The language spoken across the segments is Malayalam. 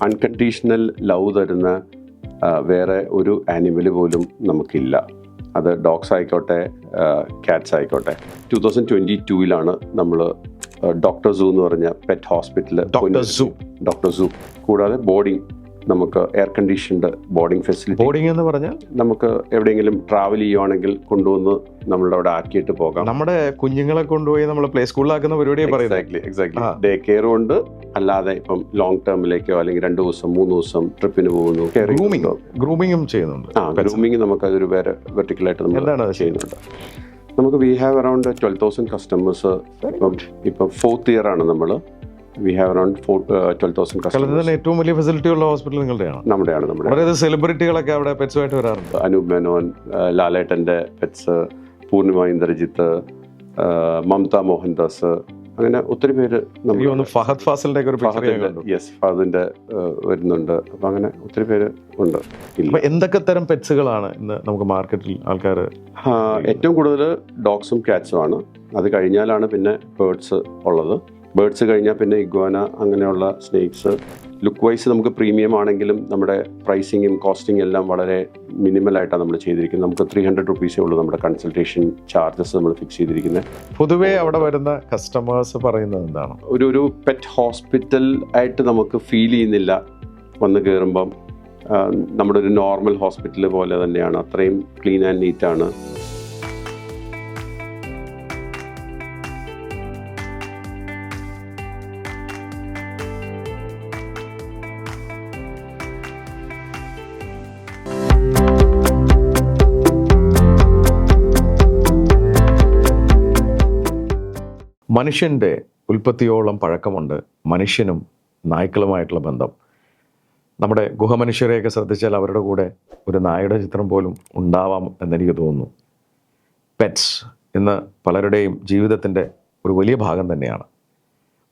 അൺകണ്ടീഷണൽ ലവ് തരുന്ന വേറെ ഒരു ആനിമൽ പോലും നമുക്കില്ല. അത് ഡോഗ്സ് ആയിക്കോട്ടെ, ക്യാറ്റ്സ് ആയിക്കോട്ടെ. 2022 നമ്മൾ ഡോക്ടർ സൂ എന്ന് പറഞ്ഞ പെറ്റ് ഹോസ്പിറ്റൽ, ഡോക്ടർ സൂ കൂടാതെ ബോർഡിംഗ്, നമുക്ക് air conditioned boarding facility. Boarding എന്ന് പറഞ്ഞാൽ നമുക്ക് എവിടെയെങ്കിലും ട്രാവൽ ചെയ്യുവാണെങ്കിൽ കൊണ്ടുവന്ന് നമ്മളുടെ അവിടെ ആക്കിയിട്ട് പോകാം. നമ്മുടെ കുഞ്ഞുങ്ങളെ കൊണ്ടുപോയി നമ്മൾ പ്ലേ സ്കൂളിലാക്കുന്ന പരിപാടിയെ പറയുന്നത്. എക്സാക്ട്ലി. ഡേ കെയർ കൊണ്ട് അല്ലാതെ ഇപ്പം ലോങ് ടേമിലേക്കോ അല്ലെങ്കിൽ 2 ദിവസം 3 ദിവസം ട്രിപ്പിന് പോകുന്നു. ഗ്രൂമിങ്ങും ചെയ്യുന്നുണ്ട്. ഗ്രൂമിങ് നമുക്ക് അതൊരു വേറെ വെർട്ടിക്കലായിട്ട് നമ്മൾ ചെയ്യുന്നുണ്ട്. നമുക്ക് വി ഹാവ് അറൌണ്ട് 12,000 കസ്റ്റമേഴ്സ്. ഇപ്പം 4th ഇയർ ആണ് നമ്മൾ. We have around 12,000 customers. ഏറ്റവും വലിയ ഫെസിലിറ്റി ഉള്ള ഹോസ്പിറ്റൽ നിങ്ങളുടെയാണ്. നമ്മുടെ സെലിബ്രിറ്റികളൊക്കെ അവിടെ പെറ്റ്സുമായിട്ട് വരാറുണ്ട്. അനൂപ് മേനോൻ, ലാലേട്ടൻ്റെ പെറ്റ്സ്, പൂർണിമ ഇന്ദ്രജിത്ത്, മമത മോഹൻദാസ്, അങ്ങനെ ഒത്തിരി പേര്. ഫഹദ് ഫാസിലിന്റെ ഫഹദിന്റെ വരുന്നുണ്ട്. അപ്പൊ അങ്ങനെ ഒത്തിരി പേര് ഉണ്ട്. എന്തൊക്കെ തരം പെറ്റ്സുകളാണ് ഇന്ന് നമുക്ക് മാർക്കറ്റിൽ ആൾക്കാർ? ഏറ്റവും കൂടുതൽ ഡോഗ്സും ക്യാറ്റ്സും ആണ്. അത് കഴിഞ്ഞാലാണ് പിന്നെ ബേർഡ്സ് ഉള്ളത്. ബേർഡ്സ് കഴിഞ്ഞാൽ പിന്നെ ഇഗ്വാന, അങ്ങനെയുള്ള സ്നേക്സ്. ലുക്ക് വൈസ് നമുക്ക് പ്രീമിയം ആണെങ്കിലും നമ്മുടെ പ്രൈസിങ്ങും കോസ്റ്റിംഗ് എല്ലാം വളരെ മിനിമലായിട്ടാണ് നമ്മൾ ചെയ്തിരിക്കുന്നത്. നമുക്ക് 300 റുപ്പീസേ ഉള്ളൂ നമ്മുടെ കൺസൾട്ടേഷൻ ചാർജസ് നമ്മൾ ഫിക്സ് ചെയ്തിരിക്കുന്നത്. പൊതുവേ അവിടെ വരുന്ന കസ്റ്റമേഴ്സ് പറയുന്നത് എന്താണ്? ഒരു പെറ്റ് ഹോസ്പിറ്റൽ ആയിട്ട് നമുക്ക് ഫീൽ ചെയ്യുന്നില്ല. വന്ന് കയറുമ്പം നമ്മുടെ ഒരു നോർമൽ ഹോസ്പിറ്റൽ പോലെ തന്നെയാണ്. അത്രയും ക്ലീൻ ആൻഡ് നീറ്റാണ്. മനുഷ്യൻ്റെ ഉൽപ്പത്തിയോളം പഴക്കമുണ്ട് മനുഷ്യനും നായ്ക്കളുമായിട്ടുള്ള ബന്ധം. നമ്മുടെ ഗുഹമനുഷ്യരെയൊക്കെ ശ്രദ്ധിച്ചാൽ അവരുടെ കൂടെ ഒരു നായയുടെ ചിത്രം പോലും ഉണ്ടാവാം എന്നെനിക്ക് തോന്നുന്നു. പെറ്റ്സ് ഇന്ന് പലരുടെയും ജീവിതത്തിൻ്റെ ഒരു വലിയ ഭാഗം തന്നെയാണ്.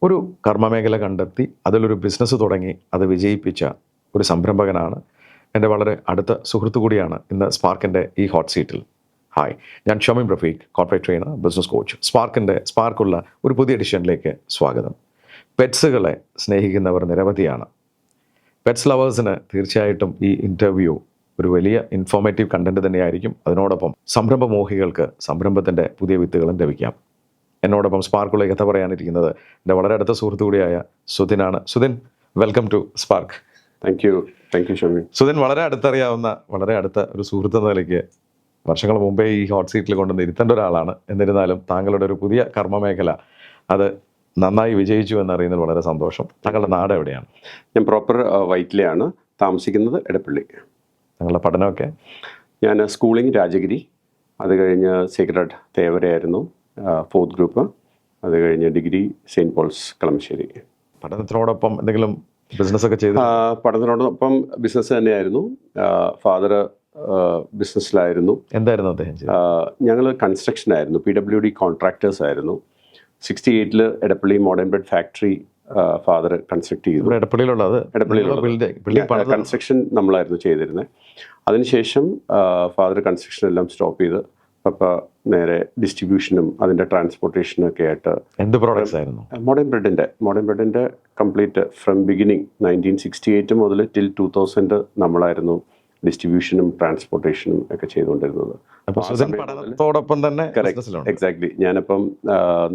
ഒരു കർമ്മമേഖല കണ്ടെത്തി അതിലൊരു ബിസിനസ് തുടങ്ങി അത് വിജയിപ്പിച്ച ഒരു സംരംഭകനാണ്. എൻ്റെ വളരെ അടുത്ത സുഹൃത്തു കൂടിയാണ് ഇന്ന് സ്പാർക്കിൻ്റെ ഈ ഹോട്ട് സീറ്റിൽ. ഹായ്, ഞാൻ Shameem Rafeeq, corporate trainer, business coach. സ്പാർക്കുള്ള ഒരു പുതിയ എഡിഷനിലേക്ക് സ്വാഗതം. പെറ്റ്സുകളെ സ്നേഹിക്കുന്നവർ നിരവധിയാണ്. പെറ്റ്സ് ലവേഴ്സിന് തീർച്ചയായിട്ടും ഈ ഇൻ്റർവ്യൂ ഒരു വലിയ ഇൻഫോർമേറ്റീവ് കണ്ടന്റ് തന്നെയായിരിക്കും. അതിനോടൊപ്പം സംരംഭമോഹികൾക്ക് സംരംഭത്തിൻ്റെ പുതിയ വിത്തുകളും ലഭിക്കാം. എന്നോടൊപ്പം സ്പാർക്കുള്ള കഥ പറയാനിരിക്കുന്നത് എൻ്റെ വളരെ അടുത്ത സുഹൃത്തു കൂടിയായ സുധിനാണ്. Sudhin, welcome to Spark. Thank you Shameem. Sudhin വളരെ അടുത്തറിയാവുന്ന, വളരെ അടുത്ത ഒരു സുഹൃത്ത് എന്ന നിലയ്ക്ക് വർഷങ്ങൾ മുമ്പേ ഈ ഹോട്ട് സീറ്റിൽ കൊണ്ടുവന്ന് ഇരുത്തേണ്ട ഒരാളാണ്. എന്നിരുന്നാലും താങ്കളുടെ ഒരു പുതിയ കർമ്മമേഖല അത് നന്നായി വിജയിച്ചു എന്നറിയുന്നതിൽ വളരെ സന്തോഷം. താങ്കളുടെ നാട് എവിടെയാണ്? ഞാൻ പ്രോപ്പർ വൈറ്റിലെയാണ് താമസിക്കുന്നത്, എടപ്പള്ളി. താങ്കളുടെ പഠനമൊക്കെ? ഞാൻ സ്കൂളിംഗ് രാജഗിരി, അത് കഴിഞ്ഞ് സീക്രട്ട് തേവരയായിരുന്നു 4th ഗ്രൂപ്പ്, അത് കഴിഞ്ഞ് ഡിഗ്രി സെയിൻറ്റ് പോൾസ് കളമശ്ശേരി. പഠനത്തിനോടൊപ്പം എന്തെങ്കിലും ബിസിനസ്സൊക്കെ ചെയ്തു? പഠനത്തിനോടൊപ്പം ബിസിനസ് തന്നെയായിരുന്നു. ഫാദർ ബിസിനസ്സിലായിരുന്നു. എന്തായിരുന്നു അദ്ദേഹം? ഞങ്ങൾ കൺസ്ട്രക്ഷൻ ആയിരുന്നു, PWD കോൺട്രാക്ടേഴ്സ് ആയിരുന്നു. 68 Edappally modern bread factory father construct ചെയ്തു. എടപ്പള്ളിയിലുള്ള കൺസ്ട്രക്ഷൻ നമ്മളായിരുന്നു ചെയ്തിരുന്നത്. അതിനുശേഷം ഫാദർ കൺസ്ട്രക്ഷൻ എല്ലാം സ്റ്റോപ്പ് ചെയ്ത് പപ്പ നേരെ ഡിസ്ട്രിബ്യൂഷനും അതിൻ്റെ ട്രാൻസ്പോർട്ടേഷനും ഒക്കെ ആയിട്ട്. എന്ത് പ്രോഡക്ട്സ് ആയിരുന്നു? മോഡേൺ ബ്രെഡിൻ്റെ കംപ്ലീറ്റ് ഫ്രം ബിഗിനിങ് 1968 മുതൽ ടിൽ 2000 നമ്മളായിരുന്നു ഡിസ്ട്രിബ്യൂഷനും ട്രാൻസ്പോർട്ടേഷനും ഒക്കെ ചെയ്തുകൊണ്ടിരുന്നത്. പഠനത്തോടൊപ്പം തന്നെ എക്സാക്ട്ലി. ഞാനപ്പം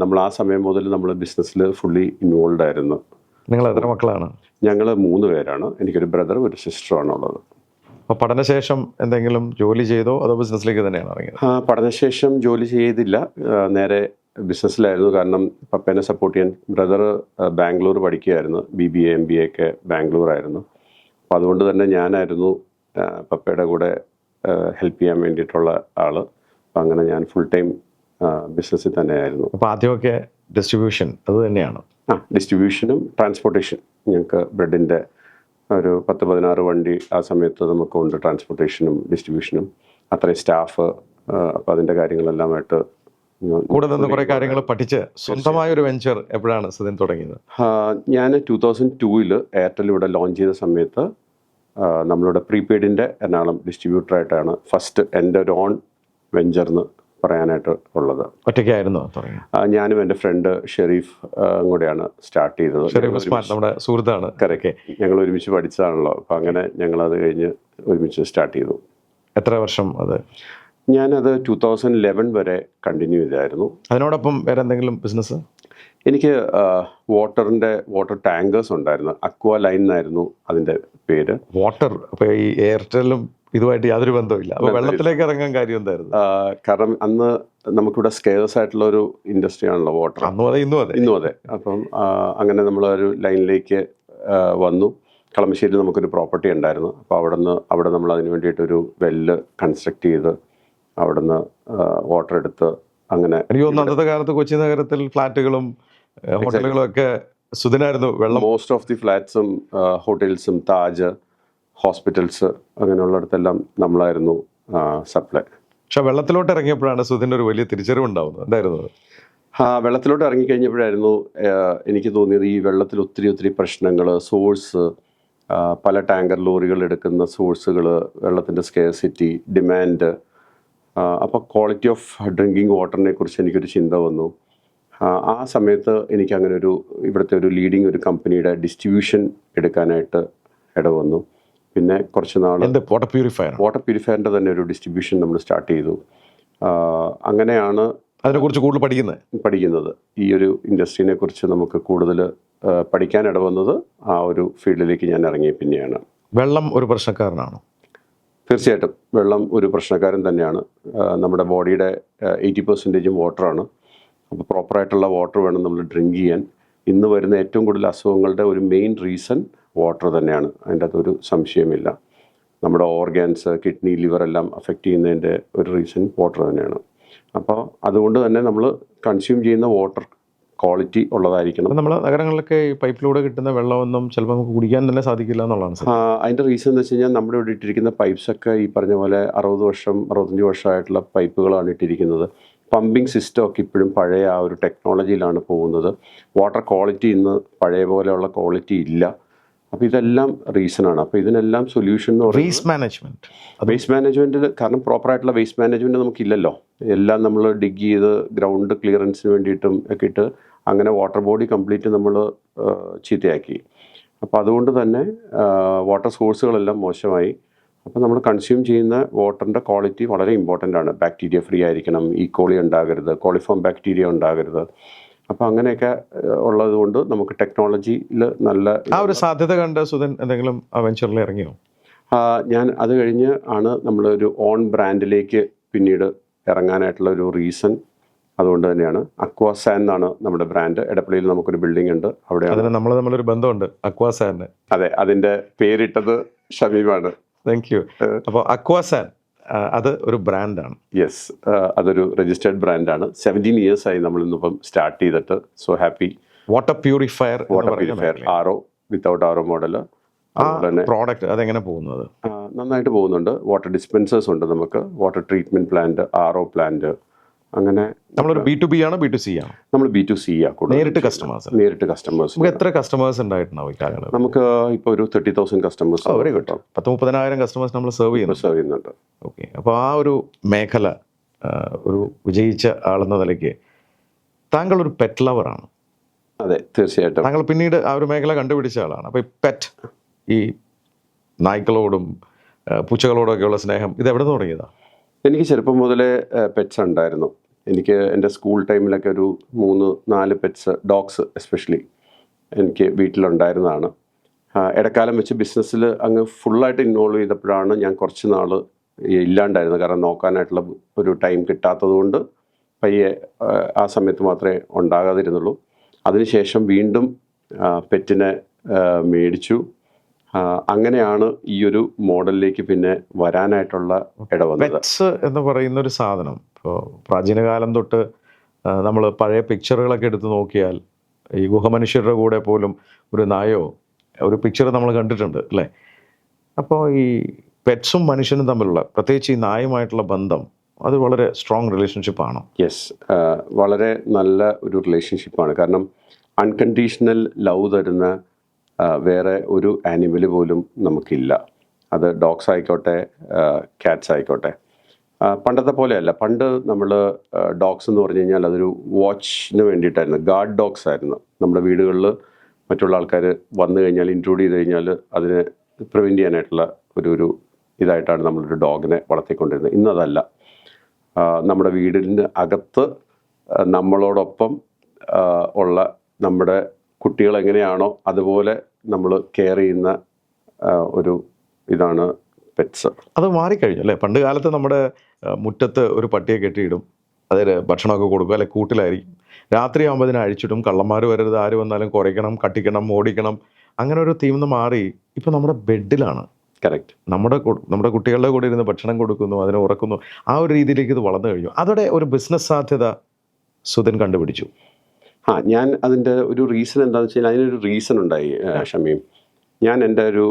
നമ്മൾ ആ സമയം മുതൽ നമ്മൾ ബിസിനസ്സിൽ ഫുള്ളി ഇൻവോൾവ് ആയിരുന്നു. നിങ്ങൾ എത്ര മക്കളാണ്? ഞങ്ങൾ 3 പേരാണ്. എനിക്കൊരു ബ്രദർ, ഒരു സിസ്റ്ററാണ് ഉള്ളത്. അപ്പോൾ പഠനശേഷം എന്തെങ്കിലും ജോലി ചെയ്തോ അതോ ബിസിനസ്സിലേക്ക് തന്നെയാണ് ഇറങ്ങിയത്? പഠനശേഷം ജോലി ചെയ്തില്ല, നേരെ ബിസിനസ്സിലായിരുന്നു. കാരണം പപ്പേനെ സപ്പോർട്ട് ചെയ്യാൻ. ബ്രദർ ബാംഗ്ലൂർ പഠിക്കുകയായിരുന്നു, BBA MBA ഒക്കെ ബാംഗ്ലൂർ ആയിരുന്നു. അപ്പോൾ അതുകൊണ്ട് തന്നെ ഞാനായിരുന്നു പപ്പയുടെ കൂടെ ഹെൽപ്പ് ചെയ്യാൻ വേണ്ടിയിട്ടുള്ള ആള്. അപ്പം അങ്ങനെ ഞാൻ ഫുൾ ടൈം ബിസിനസ്സിൽ തന്നെയായിരുന്നു. അപ്പോൾ ആദ്യമൊക്കെ ഡിസ്ട്രിബ്യൂഷൻ അത് തന്നെയാണ്? ഡിസ്ട്രിബ്യൂഷനും ട്രാൻസ്പോർട്ടേഷൻ. ഞങ്ങൾക്ക് ബ്രെഡിൻ്റെ ഒരു 10-16 വണ്ടി ആ സമയത്ത് നമുക്കുണ്ട്, ട്രാൻസ്പോർട്ടേഷനും ഡിസ്ട്രിബ്യൂഷനും. അത്രയും സ്റ്റാഫ്. അപ്പോൾ അതിൻ്റെ കാര്യങ്ങളെല്ലാമായിട്ട് കൂടെ നിന്ന് കുറേ കാര്യങ്ങൾ പഠിച്ച് സ്വന്തമായൊരു വെഞ്ചർ എപ്പോഴാണ് സുധിൻ തുടങ്ങിയത്? ഞാൻ 2002 എയർടെൽ ഇവിടെ ലോഞ്ച് ചെയ്ത സമയത്ത് നമ്മളുടെ പ്രീപെയ്ഡിൻ്റെ എറണാകുളം ഡിസ്ട്രിബ്യൂട്ടറായിട്ടാണ് ഫസ്റ്റ് എൻ്റെ ഒരു ഓൺ വെഞ്ചറിന് പറയാനായിട്ട് ഉള്ളത്. ഒറ്റയ്ക്കായിരുന്നു തുടങ്ങി? ഞാനും എൻ്റെ ഫ്രണ്ട് ഷെരീഫ് കൂടെയാണ് സ്റ്റാർട്ട് ചെയ്തത്. ഷെരീഫ് ഉസ്മാൻ നമ്മുടെ സുഹൃത്താണ്. കറക്റ്റ്. ഞങ്ങൾ ഒരുമിച്ച് പഠിച്ചതാണല്ലോ, അപ്പം അങ്ങനെ ഞങ്ങളത് കഴിഞ്ഞ് ഒരുമിച്ച് സ്റ്റാർട്ട് ചെയ്തു. എത്ര വർഷം അത്? ഞാനത് 2011 വരെ കണ്ടിന്യൂ ചെയ്തായിരുന്നു. അതിനോടൊപ്പം വേറെ എന്തെങ്കിലും ബിസിനസ്? എനിക്ക് വാട്ടർ ടാങ്കേഴ്സ് ഉണ്ടായിരുന്നു. അക്വ ലൈൻ എന്നായിരുന്നു അതിൻ്റെ പേര്. വാട്ടർ, അപ്പോൾ ഈ എയർടെല്ലും ഇതുമായിട്ട് യാതൊരു ബന്ധമില്ല. അപ്പോൾ വെള്ളത്തിലേക്ക് ഇറങ്ങാൻ കാര്യം എന്തായിരുന്നു? കാരണം അന്ന് നമുക്കിവിടെ സ്കേഴ്സ് ആയിട്ടുള്ള ഒരു ഇൻഡസ്ട്രി ആണല്ലോ വാട്ടർ. അന്നും അതെ ഇന്നും അതെ. അപ്പം അങ്ങനെ നമ്മളൊരു ലൈനിലേക്ക് വന്നു. കളമശ്ശേരിയിൽ നമുക്കൊരു പ്രോപ്പർട്ടി ഉണ്ടായിരുന്നു. അപ്പോൾ അവിടെ നമ്മൾ അതിന് വേണ്ടിയിട്ടൊരു വെല്ല് കൺസ്ട്രക്ട് ചെയ്ത് അവിടുന്ന് വാട്ടർ എടുത്ത് അങ്ങനെ. എനിക്ക് തോന്നുന്നു അന്നത്തെ കാലത്ത് കൊച്ചി നഗരത്തിൽ ഫ്ലാറ്റുകളും ഹോട്ടലുകളും ഒക്കെ സുദിനായിരുന്നു വെള്ളം. മോസ്റ്റ് ഓഫ് ദി ഫ്ലാറ്റ്സും ഹോട്ടൽസും താജ് ഹോസ്പിറ്റൽസ് അങ്ങനെയുള്ളിടത്തെല്ലാം നമ്മളായിരുന്നു സപ്ലൈ. പക്ഷെ വെള്ളത്തിലോട്ട് ഇറങ്ങിയപ്പോഴാണ് സുദിൻ്റെ ഒരു വലിയ തിരിച്ചറിവ് ഉണ്ടാവുന്നത്. എന്തായിരുന്നു? വെള്ളത്തിലോട്ട് ഇറങ്ങിക്കഴിഞ്ഞപ്പോഴായിരുന്നു എനിക്ക് തോന്നിയത് ഈ വെള്ളത്തിൽ ഒത്തിരി പ്രശ്നങ്ങൾ, സോഴ്സ്, പല ടാങ്കർ ലോറികൾ എടുക്കുന്ന സോഴ്സുകൾ, വെള്ളത്തിൻ്റെ സ്കേഴ്സിറ്റി, ഡിമാൻഡ്. അപ്പോൾ ക്വാളിറ്റി ഓഫ് ഡ്രിങ്കിങ് വാട്ടറിനെ കുറിച്ച് എനിക്കൊരു ചിന്ത വന്നു. ആ സമയത്ത് എനിക്ക് അങ്ങനെ ഇവിടുത്തെ ഒരു ലീഡിങ് ഒരു കമ്പനിയുടെ ഡിസ്ട്രിബ്യൂഷൻ എടുക്കാനായിട്ട് ഇടവന്നു. പിന്നെ കുറച്ച് നാൾ വാട്ടർ പ്യൂരിഫയറിൻ്റെ തന്നെ ഒരു ഡിസ്ട്രിബ്യൂഷൻ നമ്മൾ സ്റ്റാർട്ട് ചെയ്തു. അങ്ങനെയാണ് അതിനെക്കുറിച്ച് കൂടുതൽ പഠിക്കുന്നത്. ഈ ഒരു ഇൻഡസ്ട്രീനെ കുറിച്ച് നമുക്ക് കൂടുതൽ പഠിക്കാൻ ഇടവന്നത് ആ ഒരു ഫീൽഡിലേക്ക് ഞാൻ ഇറങ്ങിയ പിന്നെയാണ്. വെള്ളം ഒരു പ്രശ്നക്കാരനാണോ? തീർച്ചയായിട്ടും വെള്ളം ഒരു പ്രശ്നക്കാരൻ തന്നെയാണ്. നമ്മുടെ ബോഡിയുടെ 80% വാട്ടറാണ്. അപ്പോൾ പ്രോപ്പറായിട്ടുള്ള വാട്ടർ വേണം നമ്മൾ ഡ്രിങ്ക് ചെയ്യാൻ. ഇന്ന് വരുന്ന ഏറ്റവും കൂടുതൽ അസുഖങ്ങളുടെ ഒരു മെയിൻ റീസൺ വാട്ടർ തന്നെയാണ്. അതിൻ്റെ അകത്തൊരു സംശയമില്ല. നമ്മുടെ ഓർഗാൻസ്, കിഡ്നി, ലിവർ എല്ലാം അഫക്റ്റ് ചെയ്യുന്നതിൻ്റെ ഒരു റീസൺ വാട്ടർ തന്നെയാണ്. അപ്പോൾ അതുകൊണ്ട് തന്നെ നമ്മൾ കൺസ്യൂം ചെയ്യുന്ന വാട്ടർ ക്വാളിറ്റി ഉള്ളതായിരിക്കണം. നമ്മൾ നഗരങ്ങളിലൊക്കെ ഈ പൈപ്പിലൂടെ കിട്ടുന്ന വെള്ളമൊന്നും ചിലപ്പോൾ നമുക്ക് കുടിക്കാൻ തന്നെ സാധിക്കില്ല എന്നുള്ളതാണ്. അതിൻ്റെ റീസൺ എന്ന് വെച്ച് കഴിഞ്ഞാൽ നമ്മുടെ ഇവിടെ ഇട്ടിരിക്കുന്ന പൈപ്പ്സൊക്കെ ഈ പറഞ്ഞ പോലെ 65 വർഷമായിട്ടുള്ള പൈപ്പുകളാണ് ഇട്ടിരിക്കുന്നത്. പമ്പിങ് സിസ്റ്റം ഒക്കെ ഇപ്പോഴും പഴയ ആ ഒരു ടെക്നോളജിയിലാണ് പോകുന്നത്. വാട്ടർ ക്വാളിറ്റി ഇന്ന് പഴയ പോലെയുള്ള ക്വാളിറ്റി ഇല്ല. അപ്പോൾ ഇതെല്ലാം റീസണാണ്. അപ്പോൾ ഇതിനെല്ലാം സൊല്യൂഷൻ എന്ന് പറയുന്നത് വേസ്റ്റ് മാനേജ്മെൻറ്റിൽ. കാരണം പ്രോപ്പറായിട്ടുള്ള വേസ്റ്റ് മാനേജ്മെൻറ്റ് നമുക്കില്ലല്ലോ. എല്ലാം നമ്മൾ ഡിഗ് ചെയ്ത് ഗ്രൗണ്ട് ക്ലിയറൻസിന് വേണ്ടിയിട്ടും ഒക്കെ ഇട്ട് അങ്ങനെ വാട്ടർ ബോഡി കംപ്ലീറ്റ് നമ്മൾ ചീത്തയാക്കി. അപ്പോൾ അതുകൊണ്ട് തന്നെ വാട്ടർ സോഴ്സുകളെല്ലാം മോശമായി. അപ്പോൾ നമ്മൾ കൺസ്യൂം ചെയ്യുന്ന വാട്ടറിൻ്റെ ക്വാളിറ്റി വളരെ ഇമ്പോർട്ടൻ്റ് ആണ്. ബാക്ടീരിയ ഫ്രീ ആയിരിക്കണം, ഈക്കോളി ഉണ്ടാകരുത്, കോളിഫോം ബാക്ടീരിയ ഉണ്ടാകരുത്. അപ്പോൾ അങ്ങനെയൊക്കെ ഉള്ളത് കൊണ്ട് നമുക്ക് ടെക്നോളജിയിൽ നല്ല ആ ഒരു സാധ്യത കണ്ട് സുധൻ എന്തെങ്കിലും വെഞ്ചറിൽ ഇറങ്ങിയോ? ഞാൻ അത് കഴിഞ്ഞ് ആണ് നമ്മളൊരു ഓൺ ബ്രാൻഡിലേക്ക് പിന്നീട് ഇറങ്ങാനായിട്ടുള്ള ഒരു റീസൺ അതുകൊണ്ട് തന്നെയാണ്. അക്വാസാൻ എന്നാണ് നമ്മുടെ ബ്രാൻഡ്. എടപ്പള്ളിയിൽ നമുക്കൊരു ബിൽഡിംഗ് ഉണ്ട്. അവിടെ നമ്മൾ തമ്മിലൊരു ബന്ധമുണ്ട് അക്വാസാന്. അതെ, അതിൻ്റെ പേരിട്ടത് ഷമീമാണ്. Thank you. അപ്പോൾ അക്വാസാൻ അത് ഒരു ബ്രാൻഡാണ്? യെസ്, അതൊരു രജിസ്റ്റേർഡ് ബ്രാൻഡാണ്. 17 years ആയി നമ്മളിന്നിപ്പം സ്റ്റാർട്ട് ചെയ്തിട്ട്. So happy. Water purifier RO without RO model. Product അതെങ്ങനെ പോകുന്നത്? നന്നായിട്ട് പോകുന്നുണ്ട്. വാട്ടർ ഡിസ്പെൻസേഴ്സ് ഉണ്ട് നമുക്ക്, water treatment plant, RO plant. അങ്ങനെ നമ്മളൊരു B2B ആണോ B2C ആണോ? നമ്മൾ B2C നേരിട്ട് കസ്റ്റമേഴ്സ്. നമുക്ക് എത്ര കസ്റ്റമേഴ്സ് ഉണ്ടായിട്ടുണ്ടാവും ഈ കാലങ്ങളിൽ? നമുക്ക് ഇപ്പോൾ ഒരു 30,000 കസ്റ്റമേഴ്സ്. Very good. 10-30,000 കസ്റ്റമേഴ്സ് നമ്മൾ സെർവ് ചെയ്യുന്നുണ്ട്. ഓക്കെ. അപ്പോൾ ആ ഒരു മേഖല ഒരു വിജയിച്ച ആളെന്ന നിലയ്ക്ക് താങ്കൾ ഒരു പെറ്റ് ലവറാണ്. അതെ, തീർച്ചയായിട്ടും. താങ്കൾ പിന്നീട് ആ ഒരു മേഖല കണ്ടുപിടിച്ച ആളാണ്. അപ്പോൾ ഈ പെറ്റ്, ഈ നായ്ക്കളോടും പൂച്ചകളോടും ഒക്കെയുള്ള സ്നേഹം ഇത് എവിടെ നിന്ന് തുടങ്ങിയതാണ്? എനിക്ക് ചെറുപ്പം മുതലേ പെറ്റ്സ് ഉണ്ടായിരുന്നു. എനിക്ക് എൻ്റെ സ്കൂൾ ടൈമിലൊക്കെ ഒരു 3-4 പെറ്റ്സ്, ഡോഗ്സ് എസ്പെഷ്യലി എനിക്ക് വീട്ടിലുണ്ടായിരുന്നതാണ്. ഇടക്കാലം വെച്ച് ബിസിനസ്സിൽ അങ്ങ് ഫുള്ളായിട്ട് ഇൻവോൾവ് ചെയ്തപ്പോഴാണ് ഞാൻ കുറച്ച് നാൾ ഇല്ലാണ്ടായിരുന്നത്. കാരണം നോക്കാനായിട്ടുള്ള ഒരു ടൈം കിട്ടാത്തത് കൊണ്ട് പയ്യെ ആ സമയത്ത് മാത്രമേ ഉണ്ടാകാതിരുന്നുള്ളൂ. അതിനുശേഷം വീണ്ടും പെറ്റിനെ മേടിച്ചു. അങ്ങനെയാണ് ഈ ഒരു മോഡലിലേക്ക് പിന്നെ വരാനായിട്ടുള്ള ഇടവന്നത്. പെറ്റ്സ് എന്ന് പറയുന്ന ഒരു സാധനം ഇപ്പോൾ പ്രാചീന കാലം തൊട്ട് നമ്മൾ പഴയ പിക്ചറുകളൊക്കെ എടുത്ത് നോക്കിയാൽ ഈ ഗുഹമനുഷ്യരുടെ കൂടെ പോലും ഒരു നായോ ഒരു പിക്ചർ നമ്മൾ കണ്ടിട്ടുണ്ട് അല്ലേ? അപ്പോൾ ഈ പെറ്റ്സും മനുഷ്യനും തമ്മിലുള്ള, പ്രത്യേകിച്ച് ഈ നായുമായിട്ടുള്ള ബന്ധം, അത് വളരെ സ്ട്രോങ് റിലേഷൻഷിപ്പാണ്. യെസ്, വളരെ നല്ല ഒരു റിലേഷൻഷിപ്പാണ്. കാരണം അൺകണ്ടീഷണൽ ലവ് തരുന്ന വേറെ ഒരു ആനിമൽ പോലും നമുക്കില്ല. അത് ഡോഗ്സ് ആയിക്കോട്ടെ, ക്യാറ്റ്സ് ആയിക്കോട്ടെ. പണ്ടത്തെ പോലെയല്ല. പണ്ട് നമ്മൾ ഡോഗ്സ് എന്ന് പറഞ്ഞു കഴിഞ്ഞാൽ അതൊരു വാച്ചിന് വേണ്ടിയിട്ടായിരുന്നു. ഗാർഡ് ഡോഗ്സ് ആയിരുന്നു. നമ്മുടെ വീടുകളിൽ മറ്റുള്ള ആൾക്കാർ വന്നു കഴിഞ്ഞാൽ ഇൻട്രൂഡ് ചെയ്ത് കഴിഞ്ഞാൽ അതിനെ പ്രിവെൻറ്റ് ചെയ്യാനായിട്ടുള്ള ഒരു ഇതായിട്ടാണ് നമ്മളൊരു ഡോഗിനെ വളർത്തിക്കൊണ്ടിരുന്നത്. ഇന്നതല്ല. നമ്മുടെ വീടിന് അകത്ത് നമ്മളോടൊപ്പം ഉള്ള നമ്മുടെ കുട്ടികൾ എങ്ങനെയാണോ അതുപോലെ നമ്മൾ കെയർ ചെയ്യുന്ന ഒരു ഇതാണ് പെറ്റ്സ്. അത് മാറിക്കഴിഞ്ഞു അല്ലേ? പണ്ട് കാലത്ത് നമ്മുടെ മുറ്റത്ത് ഒരു പട്ടിയെ കെട്ടിയിടും, അതിന് ഭക്ഷണമൊക്കെ കൊടുക്കും, അല്ലെ കൂട്ടിലായിരിക്കും. രാത്രിയാകുമ്പോൾ അതിനെ അഴിച്ചിടും, കള്ളന്മാർ വരരുത്, ആര് വന്നാലും കുറയ്ക്കണം, കട്ടിക്കണം, ഓടിക്കണം, അങ്ങനെ ഒരു തീം മാറി ഇപ്പം നമ്മുടെ ബെഡിലാണ്. കറക്റ്റ്. നമ്മുടെ കുട്ടികളുടെ കൂടെ ഇരുന്ന് ഭക്ഷണം കൊടുക്കുന്നു, അതിനെ ഉറക്കുന്നു, ആ ഒരു രീതിയിലേക്ക് ഇത് വളർന്നു കഴിഞ്ഞു. അതോടെ ഒരു ബിസിനസ് സാധ്യത സുധൻ കണ്ടുപിടിച്ചു. ഞാൻ അതിൻ്റെ ഒരു റീസൺ എന്താണെന്ന് വെച്ച് കഴിഞ്ഞാൽ അതിനൊരു റീസൺ ഉണ്ടായി ഷമീം. ഞാൻ എൻ്റെ ഒരു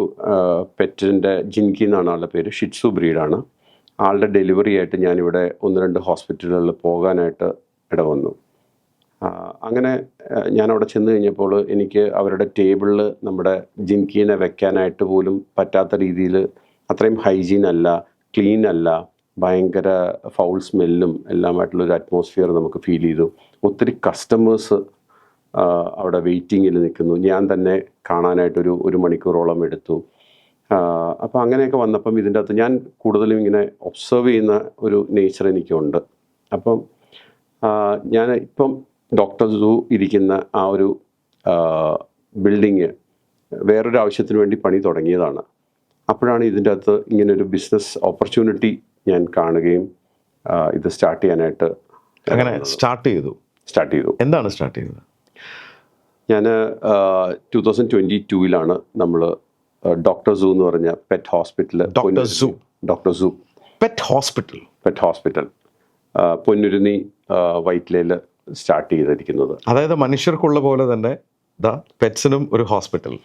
പെറ്റിൻ്റെ ജിൻകി എന്നാണ് ആളുടെ പേര്, ഷിറ്റ്സു ബ്രീഡാണ്. ആളുടെ ഡെലിവറി ആയിട്ട് ഞാനിവിടെ 1-2 ഹോസ്പിറ്റലുകളിൽ പോകാനായിട്ട് ഇടവന്നു. അങ്ങനെ ഞാനവിടെ ചെന്ന് കഴിഞ്ഞപ്പോൾ എനിക്ക് അവരുടെ ടേബിളിൽ നമ്മുടെ ജിൻകീനെ വെക്കാനായിട്ട് പോലും പറ്റാത്ത രീതിയിൽ, അത്രയും ഹൈജീൻ അല്ല, ക്ലീൻ അല്ല, ഭയങ്കര ഫൗൾ സ്മെല്ലും എല്ലാമായിട്ടുള്ളൊരു അറ്റ്മോസ്ഫിയർ നമുക്ക് ഫീൽ ചെയ്തു. ഒത്തിരി കസ്റ്റമേഴ്സ് അവിടെ വെയിറ്റിങ്ങിൽ നിൽക്കുന്നു. ഞാൻ തന്നെ കാണാനായിട്ടൊരു 1 മണിക്കൂറോളം എടുത്തു. അപ്പോൾ അങ്ങനെയൊക്കെ വന്നപ്പം ഇതിൻ്റെ അകത്ത് ഞാൻ കൂടുതലും ഇങ്ങനെ ഒബ്സർവ് ചെയ്യുന്ന ഒരു നേച്ചർ എനിക്കുണ്ട്. അപ്പം ഞാൻ ഇപ്പം ഡോക്ടർ സൂ ഇരിക്കുന്ന ആ ഒരു ബിൽഡിങ് വേറൊരു ആവശ്യത്തിന് വേണ്ടി പണി തുടങ്ങിയതാണ്. അപ്പോഴാണ് ഇതിൻ്റെ അകത്ത് ഇങ്ങനൊരു ബിസിനസ് ഓപ്പർച്യൂണിറ്റി ഞാൻ കാണുകയും ഇത് സ്റ്റാർട്ട് ചെയ്യാനായിട്ട് അങ്ങനെ സ്റ്റാർട്ട് ചെയ്തു. എന്താണ് സ്റ്റാർട്ട് ചെയ്തത്? ഞാൻ 2022 നമ്മൾ ഡോക്ടർ സൂ എന്ന് പറഞ്ഞ പെറ്റ് ഹോസ്പിറ്റൽ, ഡോക്ടർ സൂ പെറ്റ് ഹോസ്പിറ്റൽ പൊന്നുരുന്നി വൈറ്റ്ലയിൽ സ്റ്റാർട്ട് ചെയ്തിരിക്കുന്നത്. അതായത് മനുഷ്യർക്കുള്ള പോലെ തന്നെ പെറ്റ്സിനും ഒരു ഹോസ്പിറ്റൽ.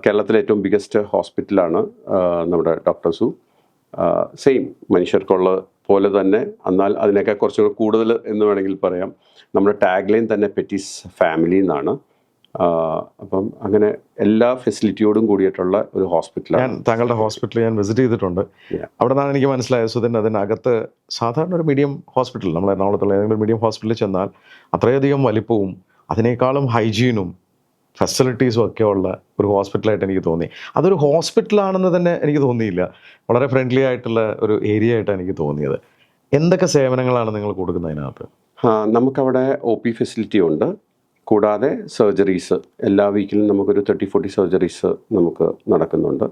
കേരളത്തിലെ ഏറ്റവും ബിഗസ്റ്റ് ഹോസ്പിറ്റലാണ് നമ്മുടെ ഡോക്ടർ സൂ. സെയിം മനുഷ്യർക്കുള്ള പോലെ തന്നെ, എന്നാൽ അതിനേക്കാൾ കുറച്ചുകൂടെ കൂടുതൽ എന്ന് വേണമെങ്കിൽ പറയാം. നമ്മുടെ ടാഗ് ലൈൻ തന്നെ പെറ്റീസ് ഫാമിലി എന്നാണ്. അപ്പം അങ്ങനെ എല്ലാ ഫെസിലിറ്റിയോടും കൂടിയിട്ടുള്ള ഒരു ഹോസ്പിറ്റലാണ്. താങ്കളുടെ ഹോസ്പിറ്റൽ ഞാൻ വിസിറ്റ് ചെയ്തിട്ടുണ്ട്. അവിടെ നിന്നാണ് എനിക്ക് മനസ്സിലായത് സുധൻ, അതിനകത്ത് സാധാരണ ഒരു മീഡിയം ഹോസ്പിറ്റൽ, നമ്മൾ എറണാകുളത്തുള്ള ഏതെങ്കിലും മീഡിയം ഹോസ്പിറ്റലിൽ ചെന്നാൽ അത്രയധികം വലിപ്പവും അതിനേക്കാളും ഹൈജീനും ഫെസിലിറ്റീസും ഒക്കെ ഉള്ള ഒരു ഹോസ്പിറ്റലായിട്ട് എനിക്ക് തോന്നി. അതൊരു ഹോസ്പിറ്റലാണെന്ന് തന്നെ എനിക്ക് തോന്നിയില്ല. വളരെ ഫ്രണ്ട്ലി ആയിട്ടുള്ള ഒരു ഏരിയ ആയിട്ടാണ് എനിക്ക് തോന്നിയത്. എന്തൊക്കെ സേവനങ്ങളാണ് നിങ്ങൾ കൊടുക്കുന്നതിനകത്ത്? നമുക്കവിടെ OP ഫെസിലിറ്റി ഉണ്ട്. കൂടാതെ സർജറീസ് എല്ലാ വീക്കിലും നമുക്കൊരു 30-40 സർജറീസ് നമുക്ക് നടക്കുന്നുണ്ട്.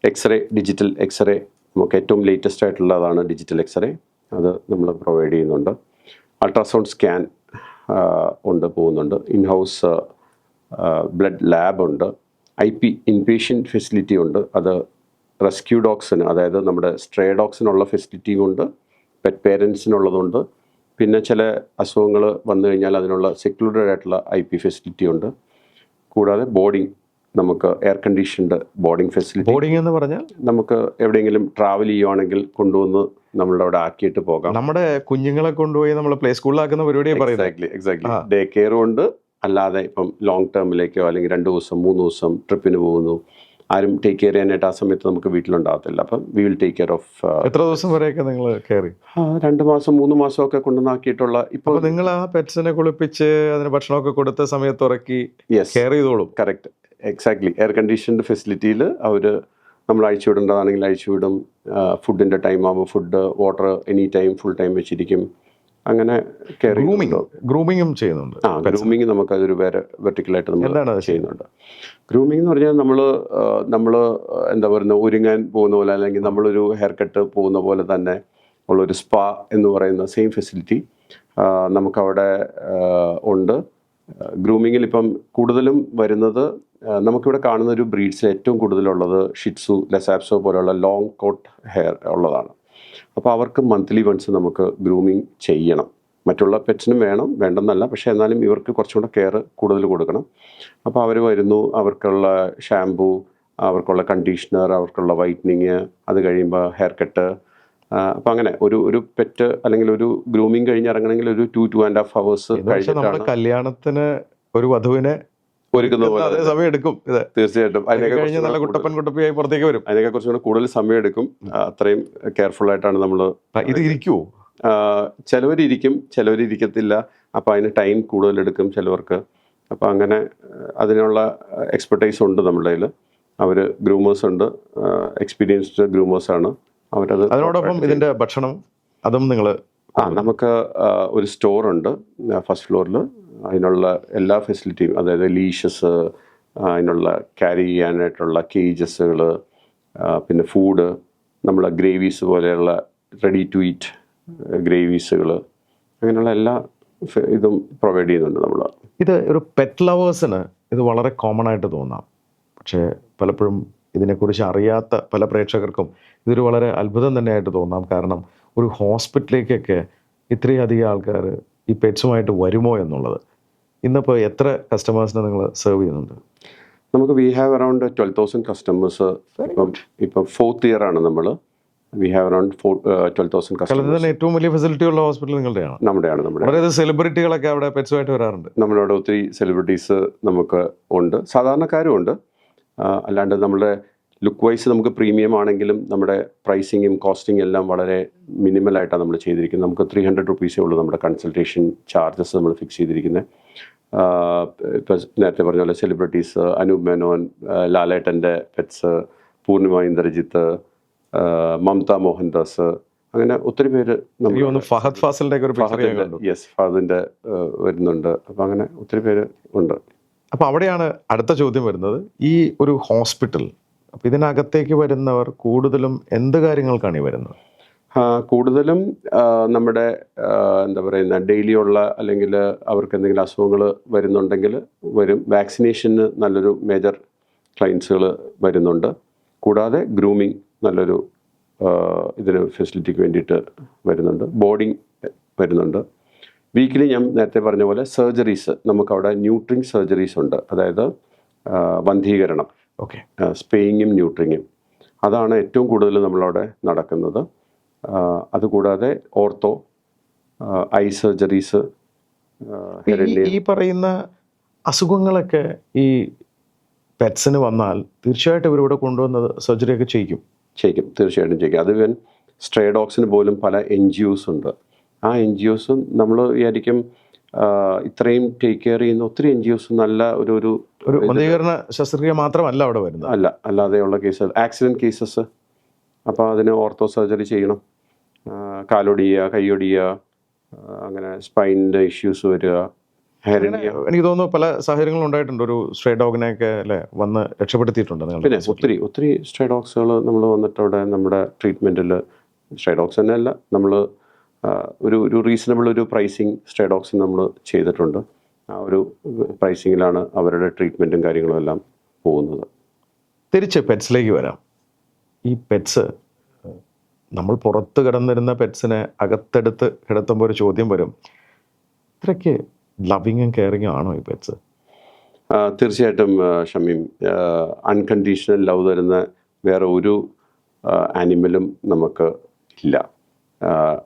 എക്സ്റേ, ഡിജിറ്റൽ എക്സ്റേ, നമുക്ക് ഏറ്റവും ലേറ്റസ്റ്റ് ആയിട്ടുള്ളതാണ് ഡിജിറ്റൽ എക്സ്റേ, അത് നമ്മൾ പ്രൊവൈഡ് ചെയ്യുന്നുണ്ട്. അൾട്രാസൗണ്ട് സ്കാൻ പോകുന്നുണ്ട്. ഇൻഹൗസ് ബ്ലഡ് ലാബ് ഉണ്ട്. IP ഇൻപേഷ്യൻറ്റ് ഫെസിലിറ്റി ഉണ്ട്. അത് റെസ്ക്യൂ ഡോഗ്സിന്, അതായത് നമ്മുടെ സ്ട്രേ ഡോഗ്സിനുള്ള ഫെസിലിറ്റിയും ഉണ്ട്, പെറ്റ് പേരൻസിനുള്ളതുണ്ട്. പിന്നെ ചില അസുഖങ്ങൾ വന്നു കഴിഞ്ഞാൽ അതിനുള്ള സെക്ലൂഡഡ് ആയിട്ടുള്ള IP ഫെസിലിറ്റി ഉണ്ട്. കൂടാതെ ബോർഡിംഗ്, നമുക്ക് air conditioned boarding facility. Boarding എന്ന് പറഞ്ഞാൽ നമുക്ക് എവിടെയെങ്കിലും ട്രാവൽ ചെയ്യുവാണെങ്കിൽ കൊണ്ടുവന്ന് നമ്മളുടെ അവിടെ ആക്കിയിട്ട് പോകാം. നമ്മുടെ കുഞ്ഞുങ്ങളെ കൊണ്ടുപോയി നമ്മൾ പ്ലേ സ്കൂളിലാക്കുന്ന പരിപാടിയെ പറയുന്നത്. എക്സാക്ട്ലി. ഡേ കെയറും ഉണ്ട്. അല്ലാതെ ഇപ്പം ലോങ് ടേമിലേക്കോ അല്ലെങ്കിൽ 2 ദിവസം 3 ദിവസം ട്രിപ്പിന് പോകുന്നു, ആരും ടേക്ക് കെയർ ചെയ്യാനായിട്ട് ആ സമയത്ത് നമുക്ക് വീട്ടിലുണ്ടാകത്തില്ല. അപ്പം we will take care of. എത്ര ദിവസം വരെയൊക്കെ നിങ്ങൾ കെയർ ചെയ്യും? 2 മാസം 3 മാസമൊക്കെ കൊണ്ടുവന്നാക്കിയിട്ടുള്ള. ഇപ്പോൾ നിങ്ങൾ ആ പെറ്റ്സിനെ കുളിപ്പിച്ച് അതിന് ഭക്ഷണമൊക്കെ കൊടുത്ത സമയത്ത് ഉറക്കി കെയർ ചെയ്തോളും. Correct, exactly. എയർ കണ്ടീഷൻഡ് ഫെസിലിറ്റിയിൽ അവർ നമ്മൾ അഴിച്ചു വിടേണ്ടതാണെങ്കിൽ അഴിച്ചു വിടും. ഫുഡിൻ്റെ ടൈം ആകുമ്പോൾ food, water any time full time വെച്ചിരിക്കും. അങ്ങനെ കെയർ. ഗ്രൂമിങ്ങും ചെയ്യുന്നുണ്ട്. ഗ്രൂമിങ് നമുക്കതൊരു വേറെ വെർട്ടിക്കലായിട്ട് നമ്മൾ ചെയ്യുന്നുണ്ട്. ഗ്രൂമിങ് എന്ന് പറഞ്ഞാൽ നമ്മൾ എന്താ പറയുക, ഒരുങ്ങാൻ പോകുന്ന പോലെ അല്ലെങ്കിൽ നമ്മളൊരു ഹെയർ കട്ട് പോകുന്ന പോലെ തന്നെ ഉള്ളൊരു സ്പാ എന്ന് പറയുന്ന സെയിം ഫെസിലിറ്റി നമുക്കവിടെ ഉണ്ട്. ഗ്രൂമിങ്ങിൽ ഇപ്പം കൂടുതലും വരുന്നത് നമുക്കിവിടെ കാണുന്ന ഒരു ബ്രീഡ്സിൽ ഏറ്റവും കൂടുതലുള്ളത് ഷിറ്റ്സു, ലസാപ്സോ പോലെയുള്ള ലോങ് കോട്ട് ഹെയർ ഉള്ളതാണ്. അപ്പോൾ അവർക്ക് മന്ത്ലി വൺസ് നമുക്ക് ഗ്രൂമിങ് ചെയ്യണം. മറ്റുള്ള പെറ്റ്സിനും വേണ്ടെന്നല്ല, പക്ഷേ എന്നാലും ഇവർക്ക് കുറച്ചും കൂടെ കെയർ കൂടുതൽ കൊടുക്കണം. അപ്പോൾ അവർ വരുന്നു, അവർക്കുള്ള ഷാംപൂ, അവർക്കുള്ള കണ്ടീഷണർ, അവർക്കുള്ള വൈറ്റനിങ്, അത് കഴിയുമ്പോൾ ഹെയർ കട്ട്. അപ്പം അങ്ങനെ ഒരു പെറ്റ് അല്ലെങ്കിൽ ഒരു ഗ്രൂമിങ് കഴിഞ്ഞ് ഇറങ്ങണമെങ്കിൽ ഒരു 2-2.5 hours കഴിഞ്ഞിട്ടാണ്. കല്യാണത്തിന് ഒരു വധുവിനെ ഒരുക്കുന്ന പോലെ അതേ സമയം എടുക്കും ഇത്. തീർച്ചയായിട്ടും അതിനൊക്കെ കഴിഞ്ഞ് നല്ല കുട്ടപ്പൻ കുട്ടപ്പിയായി പുറത്തേക്ക് വരും. അതിനൊക്കെ കുറച്ചും കൂടെ കൂടുതൽ സമയം എടുക്കും. അത്രയും കെയർഫുൾ ആയിട്ടാണ് നമ്മൾ. ഇത് ഇരിക്കുവോ? ചിലവരിയ്ക്കും, ചിലവരിയ്ക്കത്തില്ല. അപ്പോൾ അതിന് ടൈം കൂടുതലെടുക്കും ചിലവർക്ക്. അപ്പോൾ അങ്ങനെ അതിനുള്ള എക്സ്പെർട്ടൈസ് ഉണ്ട് നമ്മുടെ കയ്യിൽ. അവർ ഗ്രൂമേഴ്സ് ഉണ്ട്, എക്സ്പീരിയൻസ്ഡ് ഗ്രൂമേഴ്സാണ് അവരത്. അതിനോടൊപ്പം ഇതിൻ്റെ ഭക്ഷണം അതും നിങ്ങൾ? നമുക്ക് ഒരു സ്റ്റോറുണ്ട് ഫസ്റ്റ് ഫ്ലോറിൽ. അതിനുള്ള എല്ലാ ഫെസിലിറ്റിയും, അതായത് ലീഷസ്, അതിനുള്ള ക്യാരി ചെയ്യാനായിട്ടുള്ള കേജസുകൾ, പിന്നെ ഫുഡ്, നമ്മളെ ഗ്രേവീസ് പോലെയുള്ള റെഡി ടു ഈറ്റ് ഗ്രേവീസുകൾ, അങ്ങനെയുള്ള എല്ലാ ഇതും പ്രൊവൈഡ് ചെയ്യുന്നുണ്ട് നമ്മൾ. ഇത് ഒരു പെറ്റ് ലവേഴ്സിന് ഇത് വളരെ കോമൺ ആയിട്ട് തോന്നാം. പക്ഷേ പലപ്പോഴും ഇതിനെക്കുറിച്ച് അറിയാത്ത പല പ്രേക്ഷകർക്കും ഇതൊരു വളരെ അത്ഭുതം തന്നെയായിട്ട് തോന്നാം. കാരണം ഒരു ഹോസ്പിറ്റലിലേക്കൊക്കെ ഇത്രയധികം ആൾക്കാർ ഈ പെറ്റ്സുമായിട്ട് വരുമോ എന്നുള്ളത്. ഇന്നിപ്പോൾ എത്ര കസ്റ്റമേഴ്സിനെ നിങ്ങൾ സെർവ് ചെയ്യുന്നുണ്ട്? നമുക്ക് വി ഹാവ് അറൗണ്ട് 12,000 കസ്റ്റമേഴ്സ്. ഇപ്പം 4th ഇയർ ആണ് നമ്മൾ. We have around 12,000 customers. ഏറ്റവും വലിയ ഫെസിലിറ്റി ഉള്ള ഹോസ്പിറ്റൽ നിങ്ങളുടെയാണ്? നമ്മുടെ സെലിബ്രിറ്റികളൊക്കെ അവിടെ പെറ്റ്സുമായിട്ട് വരാറുണ്ട്. നമ്മളവിടെ ഒത്തിരി സെലിബ്രിറ്റീസ് നമുക്ക് ഉണ്ട്, സാധാരണക്കാരും ഉണ്ട്. അല്ലാണ്ട് നമ്മുടെ ലുക്ക് വൈസ് നമുക്ക് പ്രീമിയം ആണെങ്കിലും നമ്മുടെ പ്രൈസിങ്ങും കോസ്റ്റിംഗ് എല്ലാം വളരെ മിനിമലായിട്ടാണ് നമ്മൾ ചെയ്തിരിക്കുന്നത്. നമുക്ക് 300 റുപ്പീസേ ഉള്ളൂ നമ്മുടെ കൺസൾട്ടേഷൻ ചാർജസ് നമ്മൾ ഫിക്സ് ചെയ്തിരിക്കുന്നത്. ഇപ്പോൾ നേരത്തെ പറഞ്ഞ പോലെ സെലിബ്രിറ്റീസ്, അനൂപ് മേനോൻ, ലാലേട്ടൻ്റെ പെറ്റ്സ്, പൂർണിമ ഇന്ദ്രജിത്ത്, മമത മോഹൻദാസ്, അങ്ങനെ ഒത്തിരി പേര്. ഫഹദ് ഫാസിലിൻ്റെ ഫഹദിൻ്റെ വരുന്നുണ്ട്. അപ്പം അങ്ങനെ ഒത്തിരി പേര് ഉണ്ട്. അപ്പോൾ അവിടെയാണ് അടുത്ത ചോദ്യം വരുന്നത്. ഈ ഒരു ഹോസ്പിറ്റൽ, അപ്പോൾ ഇതിനകത്തേക്ക് വരുന്നവർ കൂടുതലും എന്ത് കാര്യങ്ങൾക്കാണ് ഈ വരുന്നത്? കൂടുതലും നമ്മുടെ എന്താ പറയുന്ന ഡെയിലി ഉള്ള, അല്ലെങ്കിൽ അവർക്ക് എന്തെങ്കിലും അസുഖങ്ങൾ വരുന്നുണ്ടെങ്കിൽ വരും. വാക്സിനേഷന് നല്ലൊരു മേജർ ക്ലയൻസുകൾ വരുന്നുണ്ട്. കൂടാതെ ഗ്രൂമിങ് നല്ലൊരു ഇതിന് ഫെസിലിറ്റിക്ക് വേണ്ടിയിട്ട് വരുന്നുണ്ട്. ബോർഡിങ് വരുന്നുണ്ട്. വീക്കിലി ഞാൻ നേരത്തെ പറഞ്ഞ പോലെ സർജറീസ്, നമുക്കവിടെ ന്യൂട്രിങ് സർജറീസ് ഉണ്ട്. അതായത് വന്ധീകരണം, സ്പേയിങ്ങും ന്യൂട്രിങ്ങും, അതാണ് ഏറ്റവും കൂടുതൽ നമ്മളവിടെ നടക്കുന്നത്. അതുകൂടാതെ ഓർത്തോ, ഐ സർജറീസ്. ഈ പറയുന്ന അസുഖങ്ങളൊക്കെ ഈ പെറ്റ്സിന് വന്നാൽ തീർച്ചയായിട്ടും ഇവരിവിടെ കൊണ്ടുവന്നത് സർജറിയൊക്കെ ചെയ്യും. തീർച്ചയായിട്ടും ചെയ്യും. അത് ഇവൻ സ്ട്രേ ഡോഗ്സിന് പോലും പല NGOs ഉണ്ട്. ആ NGOസും നമ്മൾ വിചാരിക്കും ഇത്രയും ടേക്ക് കെയർ ചെയ്യുന്ന ഒത്തിരി NGOs നല്ല ഒരു വന്ധീകരണ ശസ്ത്രക്രിയ മാത്രമല്ല അവിടെ വരുന്നത്. അല്ലാതെയുള്ള കേസുകൾ, ആക്സിഡൻറ്റ് കേസസ്. അപ്പോൾ അതിന് ഓർത്തോ സർജറി ചെയ്യണം. കാലൊടിയുക, കൈയൊടിയുക, അങ്ങനെ സ്പൈനിൻ്റെ ഇഷ്യൂസ് വരിക. എനിക്ക് തോന്നുന്നു പല സാഹചര്യങ്ങളും ഉണ്ടായിട്ടുണ്ട്. ഒരു സ്ട്രേ ഡോഗിനെയൊക്കെ അല്ലേ വന്ന് രക്ഷപ്പെടുത്തിയിട്ടുണ്ട്. പിന്നെ ഒത്തിരി സ്ട്രേ ഡോഗ്സുകൾ നമ്മൾ വന്നിട്ട് അവിടെ നമ്മുടെ ട്രീറ്റ്മെൻറ്റിൽ, സ്ട്രേ ഡോഗ്സ് തന്നെ അല്ല, നമ്മൾ ഒരു റീസണബിൾ ഒരു പ്രൈസിങ് സ്ട്രേ ഡോഗ്സിന് നമ്മൾ ചെയ്തിട്ടുണ്ട്. ആ ഒരു പ്രൈസിങ്ങിലാണ് അവരുടെ ട്രീറ്റ്മെൻറ്റും കാര്യങ്ങളും എല്ലാം പോകുന്നത്. തിരിച്ച് പെറ്റ്സിലേക്ക് വരാം. ഈ പെറ്റ്സ്, നമ്മൾ പുറത്ത് കിടന്നിരുന്ന പെറ്റ്സിനെ അകത്തെടുത്ത് കിടത്തുമ്പോൾ ഒരു ചോദ്യം വരും, ഇത്രയ്ക്ക് ലവിങ്ങും കെയറിങ്ങും ആണോ ഈ പെറ്റ്സ്? തീർച്ചയായിട്ടും ഷമീം, അൺകണ്ടീഷണൽ ലവ് തരുന്ന വേറെ ഒരു ആനിമലും നമുക്ക് ഇല്ല.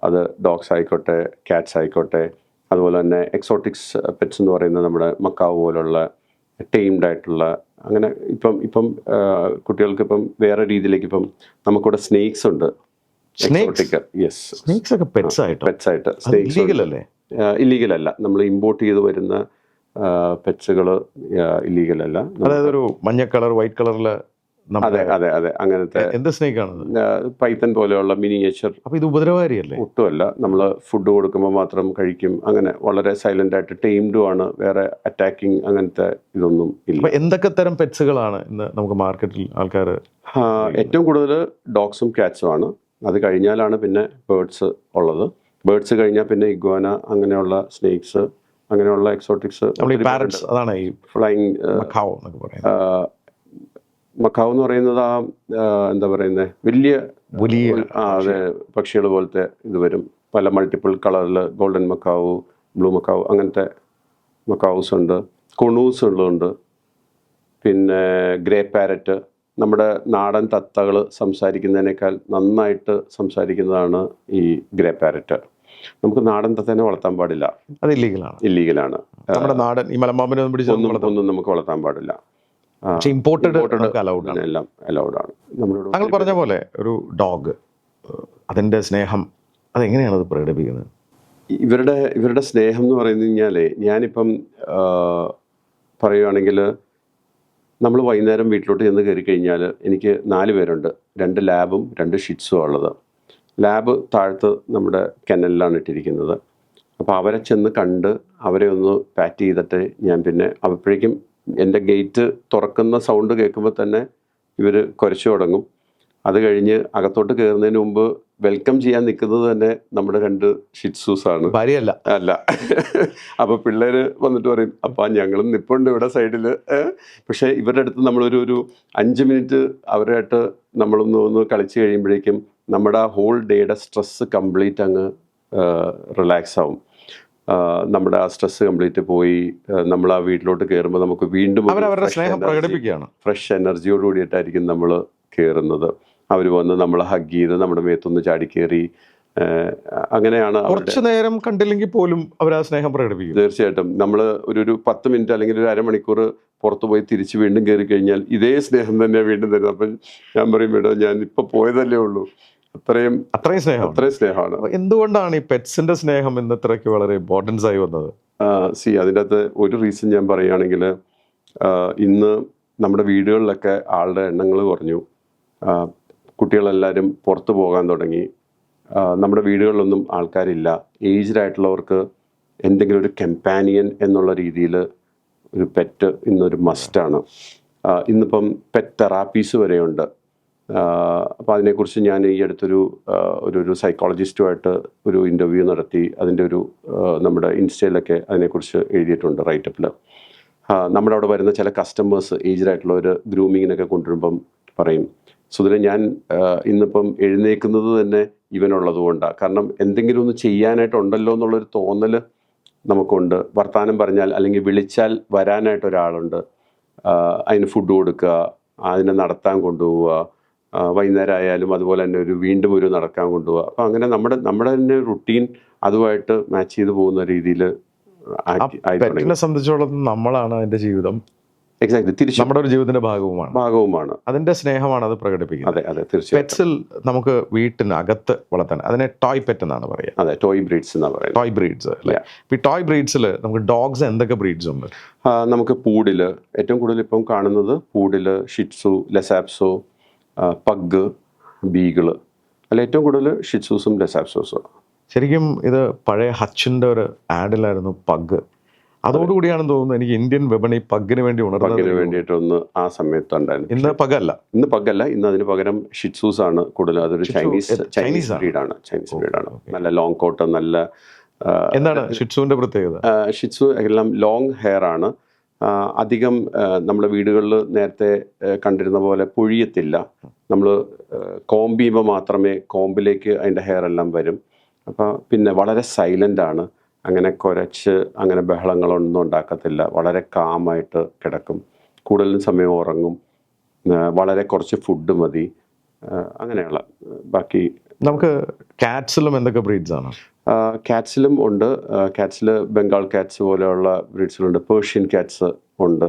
അത് ഡോഗ്സ് ആയിക്കോട്ടെ, ക്യാറ്റ്സ് ആയിക്കോട്ടെ, അതുപോലെ തന്നെ എക്സോട്ടിക്സ് പെറ്റ്സ് എന്ന് പറയുന്നത് നമ്മുടെ മക്കാവ് പോലുള്ള ടൈംഡ് ആയിട്ടുള്ള, അങ്ങനെ ഇപ്പം കുട്ടികൾക്ക് ഇപ്പം വേറെ രീതിയിലേക്ക് ഇപ്പം നമുക്കിവിടെ സ്നേക്സ് ഉണ്ട്. ഇല്ലീഗൽ അല്ല, നമ്മൾ ഇമ്പോർട്ട് ചെയ്ത് വരുന്ന പെറ്റ്സുകൾ ഇല്ലീഗൽ അല്ല. അതായത് ഒരു മഞ്ഞ കളർ, വൈറ്റ് കളറിൽ. അതെ, അങ്ങനത്തെ. എന്ത് സ്നേക്കാണ്? പൈത്തൻ പോലെയുള്ള മിനിയേച്ചർ. അപ്പോൾ ഇത് ഉപദ്രവകാരിയല്ലേ? ഒട്ടുമല്ല. നമ്മൾ ഫുഡ് കൊടുക്കുമ്പോൾ മാത്രം കഴിക്കും. അങ്ങനെ വളരെ സൈലന്റ് ആയിട്ട് ടൈംഡും ആണ്. വേറെ അറ്റാക്കിങ് അങ്ങനത്തെ ഇതൊന്നും ഇല്ല. എന്തൊക്കെ തരം പെറ്റ്സുകളാണ് ഇന്ന് നമുക്ക് മാർക്കറ്റിൽ ആൾക്കാർ? ഏറ്റവും കൂടുതൽ ഡോഗ്സും ക്യാറ്റ്സും ആണ്. അത് കഴിഞ്ഞാലാണ് പിന്നെ ബേർഡ്സ് ഉള്ളത്. ബേർഡ്സ് കഴിഞ്ഞാൽ പിന്നെ ഇഗ്വാന, അങ്ങനെയുള്ള സ്നേക്സ്, അങ്ങനെയുള്ള എക്സോട്ടിക്സ്. അതാണ് ഈ ഫ്ലൈങ് മക്കാവ് എന്ന് പറയുന്നത് എന്താ പറയുന്നത്, വലിയ അതെ, പക്ഷികൾ പോലത്തെ ഇത് വരും. പല മൾട്ടിപ്പിൾ കളറിൽ, ഗോൾഡൻ മക്കാവ്, ബ്ലൂ മക്കാവ്, അങ്ങനത്തെ മക്കാവ്സ് ഉണ്ട്. കൊണൂസ് ഉള്ളതുണ്ട്. പിന്നെ ഗ്രേ പാരറ്റ്, നമ്മുടെ നാടൻ തത്തകൾ സംസാരിക്കുന്നതിനേക്കാൾ നന്നായിട്ട് സംസാരിക്കുന്നതാണ് ഈ ഗ്രേ പാരറ്റ്. നമുക്ക് നാടൻ തത്തേനെ വളർത്താൻ പാടില്ല, അത് ഇല്ലീഗലാണ്. ഇല്ലീഗലാണ്. നമ്മുടെ നാടൻ ഈ മലമ്പാമ്പിനെ ഒന്നും പിടിച്ച് ഒന്നും നമുക്ക് വളർത്താൻ പാടില്ല. പക്ഷേ ഇമ്പോർട്ടഡ് അലൗഡ് ആണ്. എല്ലാം അലൗഡ് ആണ്. നമ്മളോട് താങ്കൾ പറഞ്ഞ പോലെ ഒരു ഡോഗ്, അതിൻ്റെ സ്നേഹം അതെങ്ങനെയാണ് അത് പ്രകടിപ്പിക്കുന്നത്? ഇവരുടെ സ്നേഹം എന്ന് പറയുന്നത് കഴിഞ്ഞാൽ, ഞാനിപ്പം പറയുകയാണെങ്കിൽ, നമ്മൾ വൈകുന്നേരം വീട്ടിലോട്ട് ചെന്ന് കയറി കഴിഞ്ഞാൽ എനിക്ക് 4 പേരുണ്ട്. 2 ലാബും 2 ഷിറ്റ്സും ഉള്ളത്. ലാബ് താഴത്ത് നമ്മുടെ കെന്നലിലാണ് ഇട്ടിരിക്കുന്നത്. അപ്പോൾ അവരെ ചെന്ന് കണ്ട് അവരെ ഒന്ന് പാറ്റ് ചെയ്തിട്ട് ഞാൻ പിന്നെ അപ്പോഴേക്കും എൻ്റെ ഗേറ്റ് തുറക്കുന്ന സൗണ്ട് കേൾക്കുമ്പോൾ തന്നെ ഇവർ കുരച്ചു തുടങ്ങും. അത് കഴിഞ്ഞ് അകത്തോട്ട് കയറുന്നതിന് മുമ്പ് വെൽക്കം ചെയ്യാൻ നിൽക്കുന്നത് തന്നെ നമ്മുടെ 2 ഷിറ്റ്സൂസാണ്. ഭാര്യയല്ല. അല്ല. അപ്പോൾ പിള്ളേർ വന്നിട്ട് പറയും, അപ്പം ഞങ്ങളും നിൽപ്പുണ്ട് ഇവിടെ സൈഡിൽ. പക്ഷേ ഇവരുടെ അടുത്ത് നമ്മളൊരു 5 മിനിറ്റ് അവരായിട്ട് നമ്മളൊന്ന് കളിച്ച് കഴിയുമ്പോഴേക്കും നമ്മുടെ ആ ഹോൾ ഡേയുടെ സ്ട്രെസ്സ് കംപ്ലീറ്റ് അങ്ങ് റിലാക്സ് ആവും. നമ്മുടെ ആ സ്ട്രെസ് കംപ്ലീറ്റ് പോയി നമ്മൾ ആ വീട്ടിലോട്ട് കയറുമ്പോൾ നമുക്ക് വീണ്ടും അവരുടെ സ്നേഹം പ്രകടിപ്പിക്കുകയാണ്. ഫ്രഷ് എനർജിയോട് കൂടിയിട്ടായിരിക്കും നമ്മൾ കയറുന്നത്. അവർ വന്ന് നമ്മളെ ഹഗ് ചെയ്ത് നമ്മുടെ മേത്തൊന്ന് ചാടിക്കേറി, അങ്ങനെയാണ്. കുറച്ചു നേരം കണ്ടില്ലെങ്കിൽ പോലും അവർ ആ സ്നേഹം പ്രകടിപ്പിക്കും. തീർച്ചയായിട്ടും. നമ്മൾ ഒരു 10 മിനിറ്റ് അല്ലെങ്കിൽ ഒരു അരമണിക്കൂർ പുറത്ത് പോയി തിരിച്ച് വീണ്ടും കയറി കഴിഞ്ഞാൽ ഇതേ സ്നേഹം തന്നെയാണ് വീണ്ടും തരുന്നത്. അപ്പം ഞാൻ പറയും, മേഡം ഞാൻ ഇപ്പോൾ പോയതല്ലേ ഉള്ളൂ, അത്രയും സ്നേഹമാണ്. എന്തുകൊണ്ടാണ് ഈ പെറ്റ്സിന്റെ സ്നേഹം ഇന്നത്രയ്ക്ക് വളരെ ഇമ്പോർട്ടൻസ് ആയി വന്നത്? അതിൻ്റെ അകത്ത് ഒരു റീസൺ ഞാൻ പറയുകയാണെങ്കിൽ, ഇന്ന് നമ്മുടെ വീടുകളിലൊക്കെ ആളുടെ എണ്ണങ്ങൾ കുറഞ്ഞു. കുട്ടികളെല്ലാവരും പുറത്ത് പോകാൻ തുടങ്ങി. നമ്മുടെ വീടുകളിലൊന്നും ആൾക്കാരില്ല. ഏജ്ഡ് ആയിട്ടുള്ളവർക്ക് എന്തെങ്കിലും ഒരു കമ്പാനിയൻ എന്നുള്ള രീതിയിൽ ഒരു പെറ്റ് ഇന്നൊരു മസ്റ്റാണ്. ഇന്നിപ്പം പെറ്റ് തെറാപ്പീസ് വരെയുണ്ട്. അപ്പോൾ അതിനെക്കുറിച്ച് ഞാൻ ഈ അടുത്തൊരു സൈക്കോളജിസ്റ്റുമായിട്ട് ഒരു ഇൻ്റർവ്യൂ നടത്തി. അതിൻ്റെ നമ്മുടെ ഇൻസ്റ്റയിലൊക്കെ അതിനെക്കുറിച്ച് എഴുതിയിട്ടുണ്ട് റൈറ്റപ്പിൽ. നമ്മുടെ അവിടെ വരുന്ന ചില കസ്റ്റമേഴ്സ് ഏജ്ഡ് ആയിട്ടുള്ളവർ ഗ്രൂമിങ്ങിനൊക്കെ കൊണ്ടുവരുമ്പം പറയും, സുധീര ഞാൻ ഇന്നിപ്പം എഴുന്നേക്കുന്നത് തന്നെ ഇവനുള്ളത് കൊണ്ടാണ്. കാരണം എന്തെങ്കിലും ഒന്ന് ചെയ്യാനായിട്ടുണ്ടല്ലോ എന്നുള്ളൊരു തോന്നൽ നമുക്കുണ്ട്. വർത്തമാനം പറഞ്ഞാൽ അല്ലെങ്കിൽ വിളിച്ചാൽ വരാനായിട്ട് ഒരാളുണ്ട്. അതിന് ഫുഡ് കൊടുക്കുക, അതിനെ നടത്താൻ കൊണ്ടുപോവുക, വൈകുന്നേരം ആയാലും അതുപോലെ തന്നെ വീണ്ടും നടക്കാൻ കൊണ്ടുപോവുക. അപ്പോൾ അങ്ങനെ നമ്മുടെ തന്നെ റുട്ടീൻ അതുമായിട്ട് മാച്ച് ചെയ്ത് പോകുന്ന രീതിയിൽ പെറ്റിനെ സംബന്ധിച്ചോളം നമ്മളാണ് അതിൻ്റെ ജീവിതം. എക്സാക്ട്ലി. തിരിച്ച് നമ്മുടെ ഒരു ജീവിതത്തിന്റെ ഭാഗവുമാണ്. അതിന്റെ സ്നേഹമാണ് അത് പ്രകടിപ്പിക്കുന്നത്. അതെ തീർച്ചയായും. പെറ്റ്സിൽ നമുക്ക് വീട്ടിനകത്ത് വളർത്താൻ അതിനെ ടോയ് പെറ്റ് എന്നാണ് പറയുക. അതെ, ടോയ് ബ്രീഡ്സ് എന്നാണ് പറയുന്നത്. ടോയ് ബ്രീഡ്സ് അല്ലേ? ഈ ടോയ് ബ്രീഡ്സിൽ നമുക്ക് ഡോഗ്സ് എന്തൊക്കെ ബ്രീഡ്സ് ഉണ്ട്? നമുക്ക് പൂഡിൽ ഏറ്റവും കൂടുതൽ ഇപ്പം കാണുന്നത് പൂഡിൽ, ഷിറ്റ്സു, ലെസാപ്സോ, പഗ്, ബീഗിള്. അല്ല, ഏറ്റവും കൂടുതൽ ഷിറ്റ്സൂസും ലെസാപ്സോസും. ശരിക്കും ഇത് പഴയ ഹച്ചിൻ്റെ ഒരു ആഡിലായിരുന്നു പഗ്. അതോടുകൂടിയാണെന്ന് തോന്നുന്നു എനിക്ക് ഇന്ത്യൻ വിപണി പഗ്ഗിന് വേണ്ടി വേണ്ടിയിട്ടൊന്ന് ആ സമയത്ത് ഉണ്ടായിരുന്നു. ഇന്ന് പഗല്ല. ഇന്ന് അതിന് പകരം ഷിറ്റ്സൂസ് ആണ് കൂടുതൽ. അതൊരു ചൈനീസ് ബ്രീഡാണ്. നല്ല ലോങ് കോട്ട്, നല്ല. എന്താണ് ഷിറ്റ്സുവിന്റെ പ്രത്യേകത? ഷിറ്റ്സു എല്ലാം ലോങ് ഹെയർ ആണ്. അധികം നമ്മുടെ വീടുകളിൽ നേരത്തെ കണ്ടിരുന്ന പോലെ പൊഴിയത്തില്ല. നമ്മൾ കോമ്പ് ചെയ്യുമ്പോൾ മാത്രമേ കോമ്പിലേക്ക് അതിൻ്റെ ഹെയർ എല്ലാം വരും. അപ്പോൾ പിന്നെ വളരെ സൈലൻ്റ് ആണ്. അങ്ങനെ കുരച്ച് അങ്ങനെ ബഹളങ്ങളൊന്നും ഉണ്ടാക്കത്തില്ല. വളരെ കാമായിട്ട് കിടക്കും. കൂടുതലും സമയം ഉറങ്ങും. വളരെ കുറച്ച് ഫുഡ് മതി. അങ്ങനെയുള്ള ബാക്കി നമുക്ക് കാറ്റ്സിലും എന്തൊക്കെ ബ്രീഡ്സ് ആണ്? കാറ്റ്സിലും ഉണ്ട്. കാറ്റ്സിൽ ബംഗാൾ കാറ്റ്സ് പോലെയുള്ള ബ്രീഡ്സിലുണ്ട്. പേർഷ്യൻ കാറ്റ്സ് ഉണ്ട്.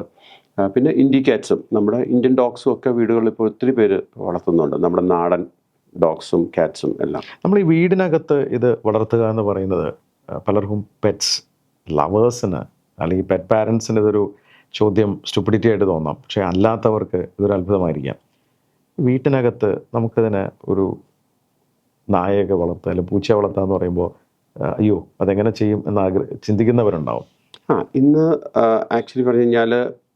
പിന്നെ ഇന്ത്യ കാറ്റ്സും നമ്മുടെ ഇന്ത്യൻ ഡോഗ്സും ഒക്കെ വീടുകളിൽ ഇപ്പോൾ ഒത്തിരി പേര് വളർത്തുന്നുണ്ട്. നമ്മുടെ നാടൻ ഡോഗ്സും കാറ്റ്സും എല്ലാം. നമ്മൾ ഈ വീടിനകത്ത് ഇത് വളർത്തുക എന്ന് പറയുന്നത് പലർക്കും പെറ്റ്സ് ലവേഴ്സിന് അല്ലെങ്കിൽ പെറ്റ് പാരൻസിന് ഇതൊരു ചോദ്യം സ്റ്റുപ്പിഡിറ്റി ആയിട്ട് തോന്നാം. പക്ഷേ അല്ലാത്തവർക്ക് ഇതൊരു അത്ഭുതമായിരിക്കാം. വീട്ടിനകത്ത് നമുക്കിതിനെ ഒരു നായയൊക്കെ വളർത്തുക അല്ലെങ്കിൽ പൂച്ചയെ വളർത്തുക എന്ന് പറയുമ്പോൾ അയ്യോ അതെങ്ങനെ ചെയ്യും എന്ന് ചിന്തിക്കുന്നവരുണ്ടാവും. ഇന്ന് ആക്ച്വലി പറഞ്ഞു കഴിഞ്ഞാൽ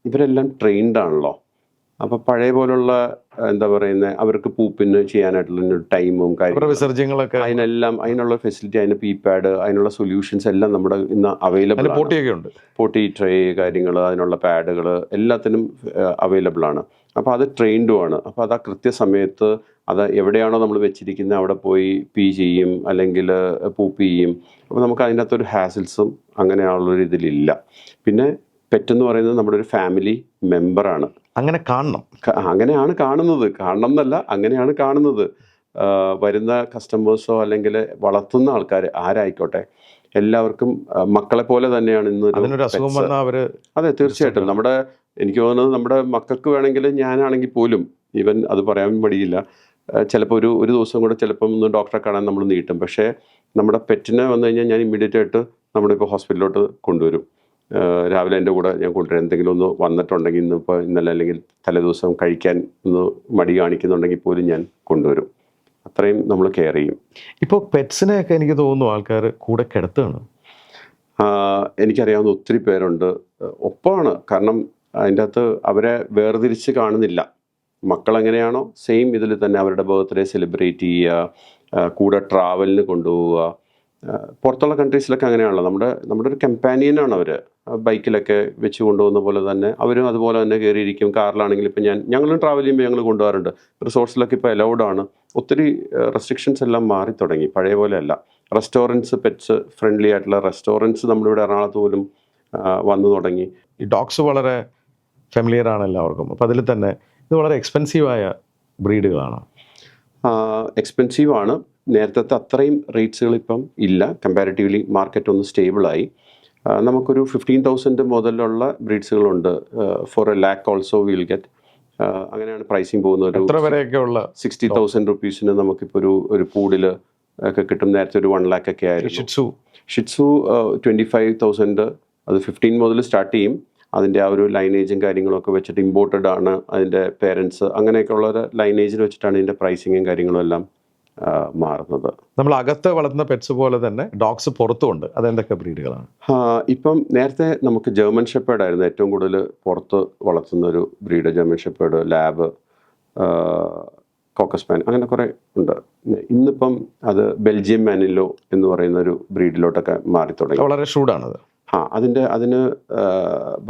ഇവരെല്ലാം ട്രെയിൻഡ് ആണല്ലോ. അപ്പോൾ പഴയ പോലുള്ള എന്താ പറയുന്നത്, അവർക്ക് പൂപ്പിന് ചെയ്യാനായിട്ടുള്ള ടൈമും വിസർജ്യങ്ങളൊക്കെ അതിനുള്ള ഫെസിലിറ്റി, അതിന് പീ പാഡ്, അതിനുള്ള സൊല്യൂഷൻസ് എല്ലാം നമ്മുടെ ഇന്ന് അവൈലബിൾ ഉണ്ട്. പോട്ടി ട്രേ കാര്യങ്ങൾ, അതിനുള്ള പാഡുകൾ എല്ലാത്തിനും അവൈലബിൾ ആണ്. അപ്പോൾ അത് ട്രെയിൻഡും ആണ്. അപ്പോൾ അത് ആ കൃത്യസമയത്ത് അത് എവിടെയാണോ നമ്മൾ വെച്ചിരിക്കുന്നത് അവിടെ പോയി പീ ചെയ്യും അല്ലെങ്കിൽ പൂപ്പ് ചെയ്യും. അപ്പോൾ നമുക്ക് അതിൻ്റെ അകത്തൊരു ഹാസിൽസും അങ്ങനെയുള്ളൊരു ഇതിലില്ല. പിന്നെ പെറ്റെന്ന് പറയുന്നത് നമ്മുടെ ഒരു ഫാമിലി മെമ്പറാണ്. അങ്ങനെയാണ് കാണുന്നത്. കാണണം എന്നല്ല, അങ്ങനെയാണ് കാണുന്നത്. വരുന്ന കസ്റ്റമേഴ്സോ അല്ലെങ്കിൽ വളർത്തുന്ന ആൾക്കാർ ആരായിക്കോട്ടെ, എല്ലാവർക്കും മക്കളെ പോലെ തന്നെയാണ് അതിനൊരു അസുഖം pets. വന്നാൽ അവര് അതെ, തീർച്ചയായിട്ടും. എനിക്ക് തോന്നുന്നത് നമ്മുടെ മക്കൾക്ക് വേണമെങ്കിൽ ഞാനാണെങ്കിൽ പോലും ഈവൻ അത് പറയാൻ മടിയില്ല. ചിലപ്പോൾ ഒരു ദിവസം കൂടെ ചിലപ്പം ഒന്ന് ഡോക്ടറെ കാണാൻ നമ്മൾ നീട്ടും. പക്ഷേ നമ്മുടെ പെറ്റിനെ വന്നു കഴിഞ്ഞാൽ ഞാൻ ഇമ്മീഡിയറ്റ് ആയിട്ട് നമ്മളിപ്പോൾ ഹോസ്പിറ്റലിലോട്ട് കൊണ്ടുവരും. രാവിലെ എൻ്റെ കൂടെ ഞാൻ കൊണ്ടുവരും. എന്തെങ്കിലും ഒന്ന് വന്നിട്ടുണ്ടെങ്കിൽ ഇന്നലെ അല്ലെങ്കിൽ തലേദിവസം കഴിക്കാൻ ഒന്ന് മടി കാണിക്കുന്നുണ്ടെങ്കിൽ പോലും ഞാൻ കൊണ്ടുവരും. അത്രയും നമ്മൾ കെയർ ചെയ്യും. ഇപ്പോൾ പെറ്റ്സിനെയൊക്കെ എനിക്ക് തോന്നുന്നു ആൾക്കാർ കൂടെ കിടത്തുകയാണ്. എനിക്കറിയാവുന്ന ഒത്തിരി പേരുണ്ട്. ഒപ്പമാണ്. കാരണം അതിൻ്റെ അകത്ത് അവരെ വേർതിരിച്ച് കാണുന്നില്ല. മക്കളെങ്ങനെയാണോ സെയിം ഇതിൽ തന്നെ അവരുടെ ബർത്ത്ഡേ സെലിബ്രേറ്റ് ചെയ്യുക, കൂടെ ട്രാവലിന് കൊണ്ടുപോവുക. പുറത്തുള്ള കൺട്രീസിലൊക്കെ അങ്ങനെയാണല്ലോ. നമ്മുടെ ഒരു കമ്പാനിയനാണ് അവർ. ബൈക്കിലൊക്കെ വെച്ച് കൊണ്ടുപോകുന്ന പോലെ തന്നെ അവരും അതുപോലെ തന്നെ കയറിയിരിക്കും. കാറിലാണെങ്കിൽ ഇപ്പം ഞങ്ങളും ട്രാവൽ ചെയ്യുമ്പോൾ ഞങ്ങൾ കൊണ്ടുപോകാറുണ്ട്. റിസോർട്ട്സിലൊക്കെ ഇപ്പോൾ അലൗഡാണ്. ഒത്തിരി റെസ്ട്രിക്ഷൻസ് എല്ലാം മാറി തുടങ്ങി, പഴയ പോലെ അല്ല. റെസ്റ്റോറൻറ്റ്സ്, പെറ്റ്സ് ഫ്രണ്ട്ലി ആയിട്ടുള്ള റെസ്റ്റോറൻറ്റ്സ് നമ്മളിവിടെ എറണാകുളത്ത് പോലും വന്നു തുടങ്ങി. ഈ ഡോഗ്സ് വളരെ ഫെമിലിയർ ആണ് എല്ലാവർക്കും. അപ്പോൾ അതിൽ തന്നെ ഇത് വളരെ എക്സ്പെൻസീവായ ബ്രീഡുകളാണ്. എക്സ്പെൻസീവ് ആണ്. നേരത്തെ അത്രയും റേറ്റ്സുകൾ ഇപ്പം ഇല്ല. കമ്പാരിറ്റീവ്ലി മാർക്കറ്റ് ഒന്ന് സ്റ്റേബിളായി. നമുക്കൊരു 15,000 മുതലുള്ള ബ്രീഡ്സുകളുണ്ട്. For a lakh also will get. അങ്ങനെയാണ് പ്രൈസിങ് പോകുന്നത്. എത്ര വരെയൊക്കെയുള്ള 60,000 റുപ്പീസിന് നമുക്കിപ്പോൾ ഒരു പൂഡിൽ ഒക്കെ കിട്ടും. നേരത്തെ ഒരു 1 lakh ഒക്കെ ആയിരുന്നു. ഷിറ്റ്സു 25,000. അത് 15 മുതൽ സ്റ്റാർട്ട് ചെയ്യും. അതിൻ്റെ ആ ഒരു ലൈനേജും കാര്യങ്ങളൊക്കെ വെച്ചിട്ട് ഇമ്പോർട്ടഡ് ആണ് അതിൻ്റെ പേരൻസ്. അങ്ങനെയൊക്കെ ഉള്ള ഒരു ലൈനേജിൽ വെച്ചിട്ടാണ് ഇതിൻ്റെ പ്രൈസിങ്ങും കാര്യങ്ങളും എല്ലാം മാറുന്നത്. നമ്മൾ അകത്ത് വളർത്തുന്ന പെറ്റ്സ് പോലെ തന്നെ ഡോഗ്സ് പുറത്തുമുണ്ട്. അതെന്തൊക്കെ ബ്രീഡുകളാണ്? ഇപ്പം നേരത്തെ നമുക്ക് ജർമ്മൻ ഷെപ്പേർഡ് ആയിരുന്നു ഏറ്റവും കൂടുതൽ പുറത്ത് വളർത്തുന്ന ഒരു ബ്രീഡ്. ജർമ്മൻ ഷെപ്പേർഡ്, ലാബ്, കോക്കസ്പാൻ, അങ്ങനെ കുറേ ഉണ്ട്. ഇന്നിപ്പം അത് ബെൽജിയം മാനിലോ എന്ന് പറയുന്ന ഒരു ബ്രീഡിലോട്ടൊക്കെ മാറി തുടങ്ങി. വളരെ ഷൂഡാണത്. അതിന്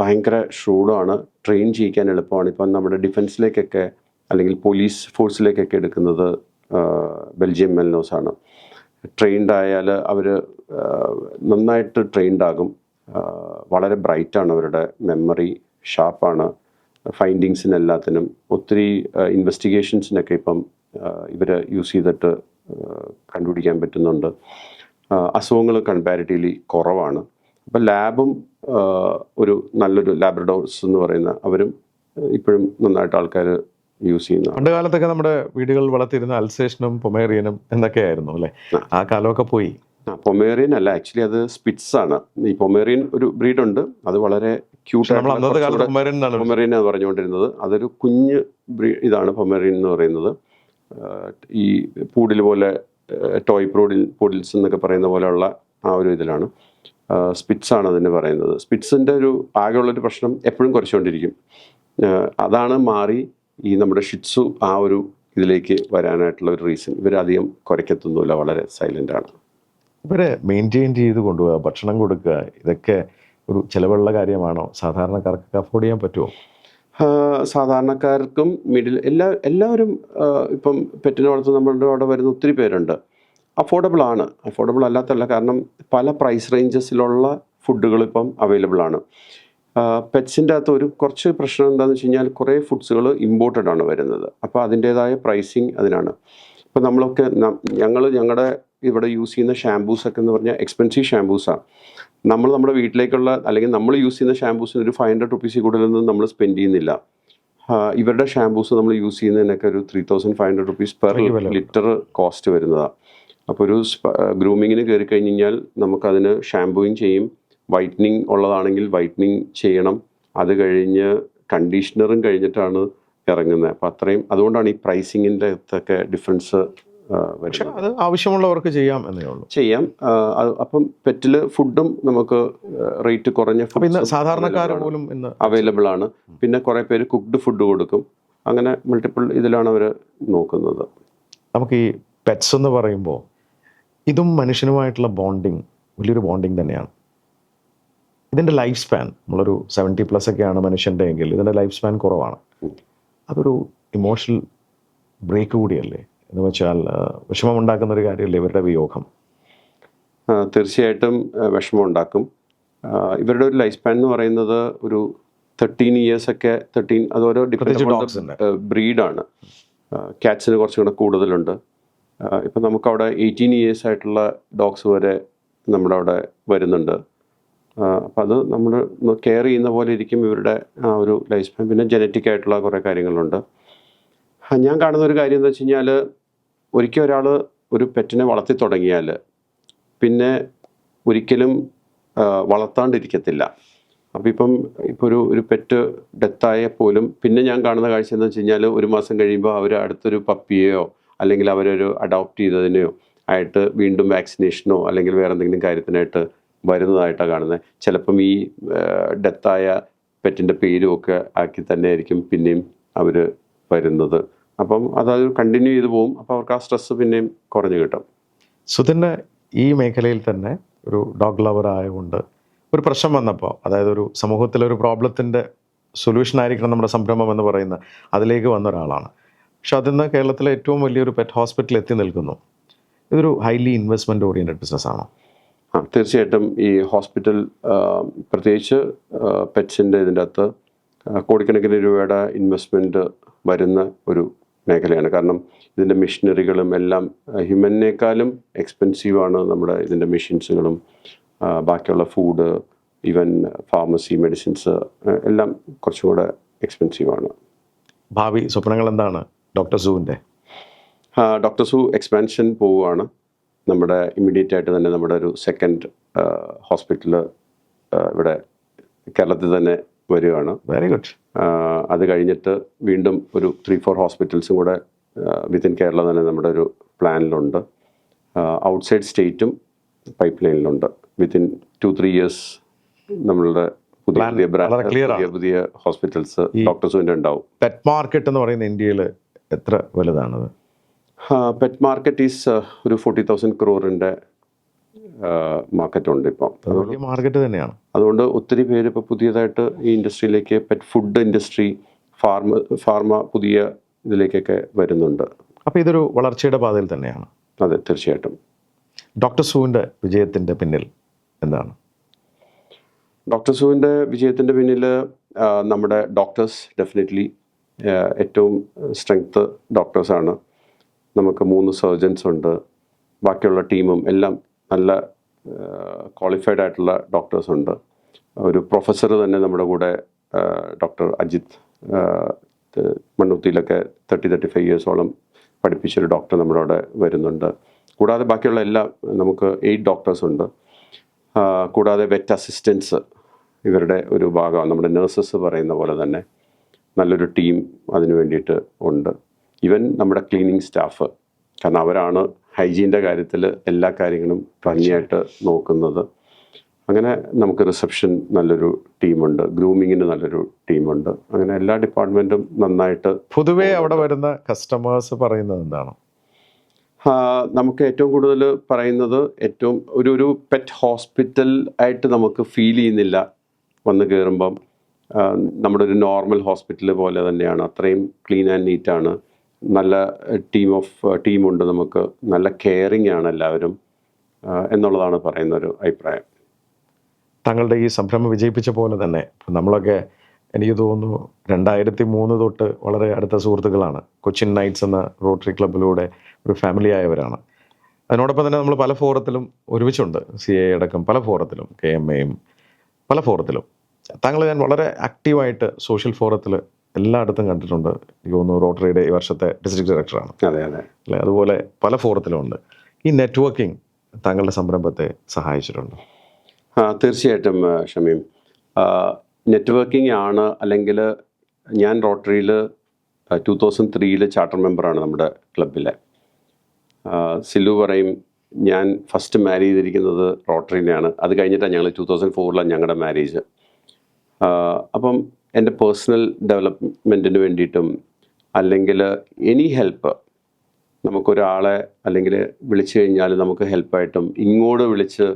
ഭയങ്കര ഷൂഡാണ്. ട്രെയിൻ ചെയ്യിക്കാൻ എളുപ്പമാണ്. ഇപ്പം നമ്മുടെ ഡിഫൻസിലേക്കൊക്കെ അല്ലെങ്കിൽ പോലീസ് ഫോഴ്സിലേക്കൊക്കെ എടുക്കുന്നത് ബെൽജിയം മെൽനോസാണ്. ട്രെയിൻഡ് ആയാൽ അവർ നന്നായിട്ട് ട്രെയിൻഡ് ആകും. വളരെ ബ്രൈറ്റാണ്. അവരുടെ മെമ്മറി ഷാർപ്പാണ്. ഫൈൻഡിങ്സിന് എല്ലാത്തിനും ഒത്തിരി ഇൻവെസ്റ്റിഗേഷൻസിനൊക്കെ ഇപ്പം ഇവർ യൂസ് ചെയ്തിട്ട് കണ്ടുപിടിക്കാൻ പറ്റുന്നുണ്ട്. അസുഖങ്ങൾ കമ്പാരിറ്റീവ്ലി കുറവാണ്. അപ്പം ലാബും നല്ലൊരു ലാബ്രഡോർസ് എന്ന് പറയുന്ന അവരും ഇപ്പോഴും നന്നായിട്ട് ആൾക്കാർ യൂസ് ചെയ്യുന്നു. പണ്ട് കാലത്തൊക്കെ നമ്മുടെ വീടുകളിൽ വളർത്തിയിരുന്ന അൽസേഷനും പൊമേറിയനും എന്നൊക്കെയായിരുന്നു അല്ലേ? ആ കാലമൊക്കെ പോയി. പൊമേറിയൻ അല്ല, ആക്ച്വലി അത് സ്പിറ്റ്സ് ആണ്. ഈ പൊമേറിയൻ ഒരു ബ്രീഡുണ്ട്. അത് വളരെ ക്യൂട്ടാണ്. പൊമേറിയൻ ആണ് പറഞ്ഞുകൊണ്ടിരുന്നത്. അതൊരു കുഞ്ഞ് ഇതാണ് പൊമേറിയൻ എന്ന് പറയുന്നത്. ഈ പൂഡിൽ പോലെ ടോയ് പൂഡിൽസ് എന്നൊക്കെ പറയുന്ന പോലെയുള്ള ആ ഒരു ഇതിലാണ്. സ്പിറ്റ്സ് ആണ് അതിന് പറയുന്നത്. സ്പിറ്റ്സിൻ്റെ ആകെയുള്ളൊരു പ്രശ്നം എപ്പോഴും കുറച്ചുകൊണ്ടിരിക്കും. അതാണ് മാറി ഈ നമ്മുടെ ഷിറ്റ്സു ആ ഒരു ഇതിലേക്ക് വരാനായിട്ടുള്ള ഒരു റീസൺ. ഇവരധികം കുരയ്ക്കത്തൊന്നുമില്ല, വളരെ സൈലൻ്റ് ആണ്. ഇവരെ മെയിൻറ്റെയിൻ ചെയ്ത് കൊണ്ടുപോകുക, ഭക്ഷണം കൊടുക്കുക, ഇതൊക്കെ ഒരു ചിലവുള്ള കാര്യമാണോ? സാധാരണക്കാർക്ക് അഫോർഡ് ചെയ്യാൻ പറ്റുമോ? സാധാരണക്കാർക്കും എല്ലാവരും ഇപ്പം പെറ്റിനെ വളർത്തുന്ന നമ്മളുടെ അവിടെ വരുന്ന ഒത്തിരി പേരുണ്ട്. അഫോർഡബിൾ ആണ്. അഫോർഡബിൾ അല്ലാത്തല്ല. കാരണം പല പ്രൈസ് റേഞ്ചസിലുള്ള ഫുഡുകൾ ഇപ്പം അവൈലബിൾ ആണ്. പെറ്റ്സിൻ്റെ അകത്ത് കുറച്ച് പ്രശ്നം എന്താണെന്ന് വെച്ച് കഴിഞ്ഞാൽ കുറേ ഫുഡ്സുകൾ ഇമ്പോർട്ടഡ് ആണ് വരുന്നത്. അപ്പോൾ അതിൻ്റേതായ പ്രൈസിങ് അതിനാണ്. ഇപ്പോൾ ഞങ്ങളുടെ ഇവിടെ യൂസ് ചെയ്യുന്ന ഷാംപൂസൊക്കെ എന്ന് പറഞ്ഞാൽ എക്സ്പെൻസീവ് ഷാംപൂസാണ്. നമ്മുടെ വീട്ടിലേക്കുള്ള അല്ലെങ്കിൽ നമ്മൾ യൂസ് ചെയ്യുന്ന ഷാംപൂസിന് ഒരു 500 റുപ്പീസിൽ കൂടുതലൊന്നും നമ്മൾ സ്പെൻഡ് ചെയ്യുന്നില്ല. ഇവരുടെ ഷാംപൂസ് നമ്മൾ യൂസ് ചെയ്യുന്നതിനൊക്കെ ഒരു 3,500 റുപ്പീസ് പെർ ലിറ്റർ കോസ്റ്റ് വരുന്നതാണ്. അപ്പോൾ ഒരു ഗ്രൂമിങ്ങിന് കയറി കഴിഞ്ഞ് കഴിഞ്ഞാൽ നമുക്കതിന് ഷാംപൂയിങ് ചെയ്യും. വൈറ്റനിങ് ഉള്ളതാണെങ്കിൽ വൈറ്റനിങ് ചെയ്യണം. അത് കഴിഞ്ഞ് കണ്ടീഷണറും കഴിഞ്ഞിട്ടാണ് ഇറങ്ങുന്നത്. അപ്പോൾ അതുകൊണ്ടാണ് ഈ പ്രൈസിങ്ങിൻ്റെ ഒക്കെ ഡിഫറൻസ് വരുന്നത്. അത് ആവശ്യമുള്ളവർക്ക് ചെയ്യാം എന്നേ ഉള്ളൂ. ചെയ്യാം. അപ്പം പെറ്റിൽ ഫുഡും നമുക്ക് റേറ്റ് കുറഞ്ഞ ഫുഡ് സാധാരണക്കാർ പോലും ഇന്ന് അവൈലബിൾ ആണ്. പിന്നെ കുറേ പേര് കുക്ക്ഡ് ഫുഡ് കൊടുക്കും. അങ്ങനെ മൾട്ടിപ്പിൾ ഇതിലാണ് അവർ നോക്കുന്നത്. നമുക്ക് ഈ പെറ്റ്സ് എന്ന് പറയുമ്പോൾ ഇതും മനുഷ്യനുമായിട്ടുള്ള ബോണ്ടിങ് വലിയൊരു ബോണ്ടിങ് തന്നെയാണ്. ഇതിൻ്റെ ലൈഫ് സ്പാൻ നമ്മളൊരു 70+ ഒക്കെയാണ് മനുഷ്യൻ്റെ എങ്കിൽ ഇതിൻ്റെ ലൈഫ് സ്പാൻ കുറവാണ്. അതൊരു ഇമോഷണൽ ബ്രേക്ക് കൂടിയല്ലേ? എന്ന് വെച്ചാൽ വിഷമമുണ്ടാക്കുന്നൊരു കാര്യമല്ലേ ഇവരുടെ വിയോഗം? തീർച്ചയായിട്ടും വിഷമമുണ്ടാക്കും. ഇവരുടെ ഒരു ലൈഫ് സ്പാൻ എന്ന് പറയുന്നത് ഒരു 13 years ഒക്കെ. അത് ഓരോ ഡിഫറെൻറ്റ് ബ്രീഡാണ്. ക്യാറ്റ്സിന് കുറച്ചും കൂടെ കൂടുതലുണ്ട്. ഇപ്പം നമുക്കവിടെ 18 ഇയേഴ്സ് ആയിട്ടുള്ള ഡോഗ്സ് വരെ നമ്മുടെ അവിടെ വരുന്നുണ്ട്. അപ്പം അത് നമ്മൾ കെയർ ചെയ്യുന്ന പോലെ ഇരിക്കും ഇവരുടെ ആ ഒരു ലൈഫ് സ്പാൻ. പിന്നെ ജനറ്റിക് ആയിട്ടുള്ള കുറേ കാര്യങ്ങളുണ്ട്. ഞാൻ കാണുന്ന ഒരു കാര്യം എന്ന് വെച്ച് കഴിഞ്ഞാൽ, ഒരിക്കൽ ഒരാൾ ഒരു പെറ്റിനെ വളർത്തി തുടങ്ങിയാൽ പിന്നെ ഒരിക്കലും വളർത്താണ്ടിരിക്കത്തില്ല. അപ്പോൾ ഇപ്പോൾ ഒരു പെറ്റ് ഡെത്തായാൽ പോലും പിന്നെ ഞാൻ കാണുന്ന കാഴ്ച എന്ന് വെച്ച് കഴിഞ്ഞാൽ, ഒരു മാസം കഴിയുമ്പോൾ അവർ അടുത്തൊരു പപ്പിയെയോ അല്ലെങ്കിൽ അവരൊരു അഡോപ്റ്റ് ചെയ്തതിനെയോ ആയിട്ട് വീണ്ടും വാക്സിനേഷനോ അല്ലെങ്കിൽ വേറെ എന്തെങ്കിലും കാര്യത്തിനായിട്ട് വരുന്നതായിട്ടാണ് കാണുന്നത്. ചിലപ്പം ഈ ഡെത്തായ പെറ്റിൻ്റെ പേരും ഒക്കെ ആക്കി തന്നെ ആയിരിക്കും പിന്നെയും അവർ വരുന്നത്. അപ്പം അതത് കണ്ടിന്യൂ ചെയ്ത് പോകും. അപ്പോൾ അവർക്ക് ആ സ്ട്രെസ്സ് പിന്നെയും കുറഞ്ഞു കിട്ടും. സുധിന് ഈ മേഖലയിൽ തന്നെ ഒരു ഡോഗ് ലവർ ആയതുകൊണ്ട് ഒരു പ്രശ്നം വന്നപ്പോൾ, അതായത് ഒരു സമൂഹത്തിലൊരു പ്രോബ്ലത്തിൻ്റെ സൊല്യൂഷൻ ആയിരിക്കണം നമ്മുടെ സംരംഭം എന്ന് പറയുന്ന അതിലേക്ക് വന്ന ഒരാളാണ്. പക്ഷെ അതിന്ന് കേരളത്തിലെ ഏറ്റവും വലിയൊരു പെറ്റ് ഹോസ്പിറ്റൽ എത്തി നിൽക്കുന്നു. ഇതൊരു ഹൈലി ഇൻവെസ്റ്റ്മെൻറ്റ് ഓറിയൻറ്റഡ് ബിസിനസ്സാണോ? തീർച്ചയായിട്ടും ഈ ഹോസ്പിറ്റൽ പ്രത്യേകിച്ച് പെറ്റ്സിൻ്റെ ഇതിൻ്റെ അകത്ത് കോടിക്കണക്കിന് രൂപയുടെ ഇൻവെസ്റ്റ്മെൻറ്റ് വരുന്ന ഒരു മേഖലയാണ്. കാരണം ഇതിൻ്റെ മെഷീനറികളും എല്ലാം ഹ്യൂമനേക്കാളും എക്സ്പെൻസീവാണ് നമ്മുടെ ഇതിൻ്റെ മെഷീൻസുകളും ബാക്കിയുള്ള ഫുഡ്, ഈവൻ ഫാർമസി, മെഡിസിൻസ് എല്ലാം കുറച്ചും കൂടെ എക്സ്പെൻസീവാണ്. ഭാവി സ്വപ്നങ്ങൾ എന്താണ് ഡോക്ടർ സൂവിൻ്റെ? ഡോക്ടർ സൂ എക്സ്പാൻഷൻ പോവുകയാണ്. നമ്മുടെ ഇമ്മീഡിയറ്റ് ആയിട്ട് തന്നെ നമ്മുടെ ഒരു സെക്കൻഡ് ഹോസ്പിറ്റൽ ഇവിടെ കേരളത്തിൽ തന്നെ വരികയാണ്. Very good. അത് കഴിഞ്ഞിട്ട് വീണ്ടും ഒരു 3-4 ഹോസ്പിറ്റൽസും കൂടെ വിത്തിൻ കേരള തന്നെ നമ്മുടെ ഒരു പ്ലാനിലുണ്ട്. ഔട്ട്സൈഡ് സ്റ്റേറ്റും പൈപ്പ് ലൈനിലുണ്ട്. വിത്തിൻ 2-3 ഇയേഴ്സ് നമ്മളുടെ പുതിയ ഹോസ്പിറ്റൽസ് ഡോക്ടർ സൂവിൻ്റെ ഉണ്ടാവും. പെറ്റ് മാർക്കറ്റ് എന്ന് പറയുന്ന ഇന്ത്യയിൽ എത്ര വലുതാണത്? പെറ്റ് മാർക്കറ്റ് ഈസ് ഒരു 40,000 crore മാർക്കറ്റ് ഉണ്ട് ഇപ്പം. വലിയ മാർക്കറ്റ് തന്നെയാണ്. അതുകൊണ്ട് ഒത്തിരി പേര് ഇപ്പോൾ പുതിയതായിട്ട് ഈ ഇൻഡസ്ട്രിയിലേക്ക്, പെറ്റ് ഫുഡ് ഇൻഡസ്ട്രി, ഫാർമ പുതിയ ഇതിലേക്കൊക്കെ വരുന്നുണ്ട്. അപ്പോൾ ഇതൊരു വളർച്ചയുടെ പാതയിൽ തന്നെയാണ്. അതെ, തീർച്ചയായിട്ടും. ഡോക്ടർ സൂവിൻ്റെ വിജയത്തിൻ്റെ പിന്നിൽ എന്താണ്? ഡോക്ടർ സൂവിൻ്റെ വിജയത്തിൻ്റെ പിന്നിൽ നമ്മുടെ ഡോക്ടേഴ്സ് ഡെഫിനറ്റ്ലി ഏറ്റവും സ്ട്രെങ്ത്ത് ഡോക്ടേഴ്സാണ്. നമുക്ക് 3 സർജൻസ് ഉണ്ട്. ബാക്കിയുള്ള ടീമും എല്ലാം നല്ല ക്വാളിഫൈഡ് ആയിട്ടുള്ള ഡോക്ടേഴ്സ് ഉണ്ട്. ഒരു പ്രൊഫസർ തന്നെ നമ്മുടെ കൂടെ ഡോക്ടർ അജിത് മണ്ണുത്തിയിലൊക്കെ 30-35 ഇയേഴ്സോളം പഠിപ്പിച്ചൊരു ഡോക്ടർ നമ്മുടെ അവിടെ വരുന്നുണ്ട്. കൂടാതെ ബാക്കിയുള്ള എല്ലാം നമുക്ക് 8 ഡോക്ടേഴ്സ് ഉണ്ട്. കൂടാതെ വെറ്റ് അസിസ്റ്റൻസ് ഇവരുടെ ഒരു ഭാഗമാണ്. നമ്മുടെ നഴ്സസ് പറയുന്ന പോലെ തന്നെ നല്ലൊരു ടീം അതിന് വേണ്ടിയിട്ട് ഉണ്ട്. ഈവൻ നമ്മുടെ ക്ലീനിങ് സ്റ്റാഫ്, കാരണം അവരാണ് ഹൈജീൻ്റെ കാര്യത്തിൽ എല്ലാ കാര്യങ്ങളും ഭംഗിയായിട്ട് നോക്കുന്നത്. അങ്ങനെ നമുക്ക് റിസപ്ഷൻ നല്ലൊരു ടീമുണ്ട്, ഗ്രൂമിങ്ങിന് നല്ലൊരു ടീമുണ്ട്. അങ്ങനെ എല്ലാ ഡിപ്പാർട്ട്മെൻറ്റും നന്നായിട്ട്. പൊതുവേ അവിടെ വരുന്ന കസ്റ്റമേഴ്സ് പറയുന്നത് എന്താണ്? നമുക്ക് ഏറ്റവും കൂടുതൽ പറയുന്നത് ഒരു പെറ്റ് ഹോസ്പിറ്റൽ ആയിട്ട് നമുക്ക് ഫീൽ ചെയ്യുന്നില്ല. വന്ന് കയറുമ്പം നമ്മുടെ ഒരു നോർമൽ ഹോസ്പിറ്റൽ പോലെ തന്നെയാണ്. അത്രയും ക്ലീൻ ആൻഡ് നീറ്റാണ്. നല്ല ടീമുണ്ട് നമുക്ക്. നല്ല കെയറിങ് ആണ് എല്ലാവരും എന്നുള്ളതാണ് പറയുന്നൊരു അഭിപ്രായം. താങ്കളുടെ ഈ സംരംഭം വിജയിപ്പിച്ച പോലെ തന്നെ നമ്മളൊക്കെ എനിക്ക് തോന്നുന്നു 2003 തൊട്ട് വളരെ അടുത്ത സുഹൃത്തുക്കളാണ്. കൊച്ചിൻ നൈറ്റ്സ് എന്ന റോട്ടറി ക്ലബിലൂടെ ഒരു ഫാമിലി ആയവരാണ്. അതിനോടൊപ്പം തന്നെ നമ്മൾ പല ഫോറത്തിലും ഒരുമിച്ചുണ്ട്. CA അടക്കം പല ഫോറത്തിലും, KMAയും പല ഫോറത്തിലും. താങ്കൾ ഞാൻ വളരെ ആക്റ്റീവായിട്ട് സോഷ്യൽ ഫോറത്തിൽ എല്ലായിടത്തും കണ്ടിട്ടുണ്ട്. എനിക്ക് തോന്നുന്നു റോട്ടറിയുടെ ഈ വർഷത്തെ ഡിസ്ട്രിക്ട് ഡയറക്ടറാണ്. അതെ അതെ അല്ലേ? അതുപോലെ പല ഫോറത്തിലും ഉണ്ട്. ഈ നെറ്റ്വർക്കിംഗ് താങ്കളുടെ സംരംഭത്തെ സഹായിച്ചിട്ടുണ്ട്? തീർച്ചയായിട്ടും ഷമീം. നെറ്റ്വർക്കിംഗ് ആണ്. അല്ലെങ്കിൽ ഞാൻ റോട്ടറിയിൽ 2003 ചാർട്ടർ മെമ്പറാണ് നമ്മുടെ ക്ലബിലെ. സിലു പറയും ഞാൻ ഫസ്റ്റ് മാരി ചെയ്തിരിക്കുന്നത് റോട്ടറിനെയാണ്. അത് കഴിഞ്ഞിട്ടാണ് ഞങ്ങൾ 2004 ഞങ്ങളുടെ മാരേജ്. അപ്പം എൻ്റെ പേഴ്സണൽ ഡെവലപ്മെൻറ്റിന് വേണ്ടിയിട്ടും അല്ലെങ്കിൽ എനി ഹെൽപ്പ് നമുക്കൊരാളെ അല്ലെങ്കിൽ വിളിച്ചു കഴിഞ്ഞാൽ നമുക്ക് ഹെൽപ്പായിട്ടും ഇങ്ങോട്ട് വിളിച്ച്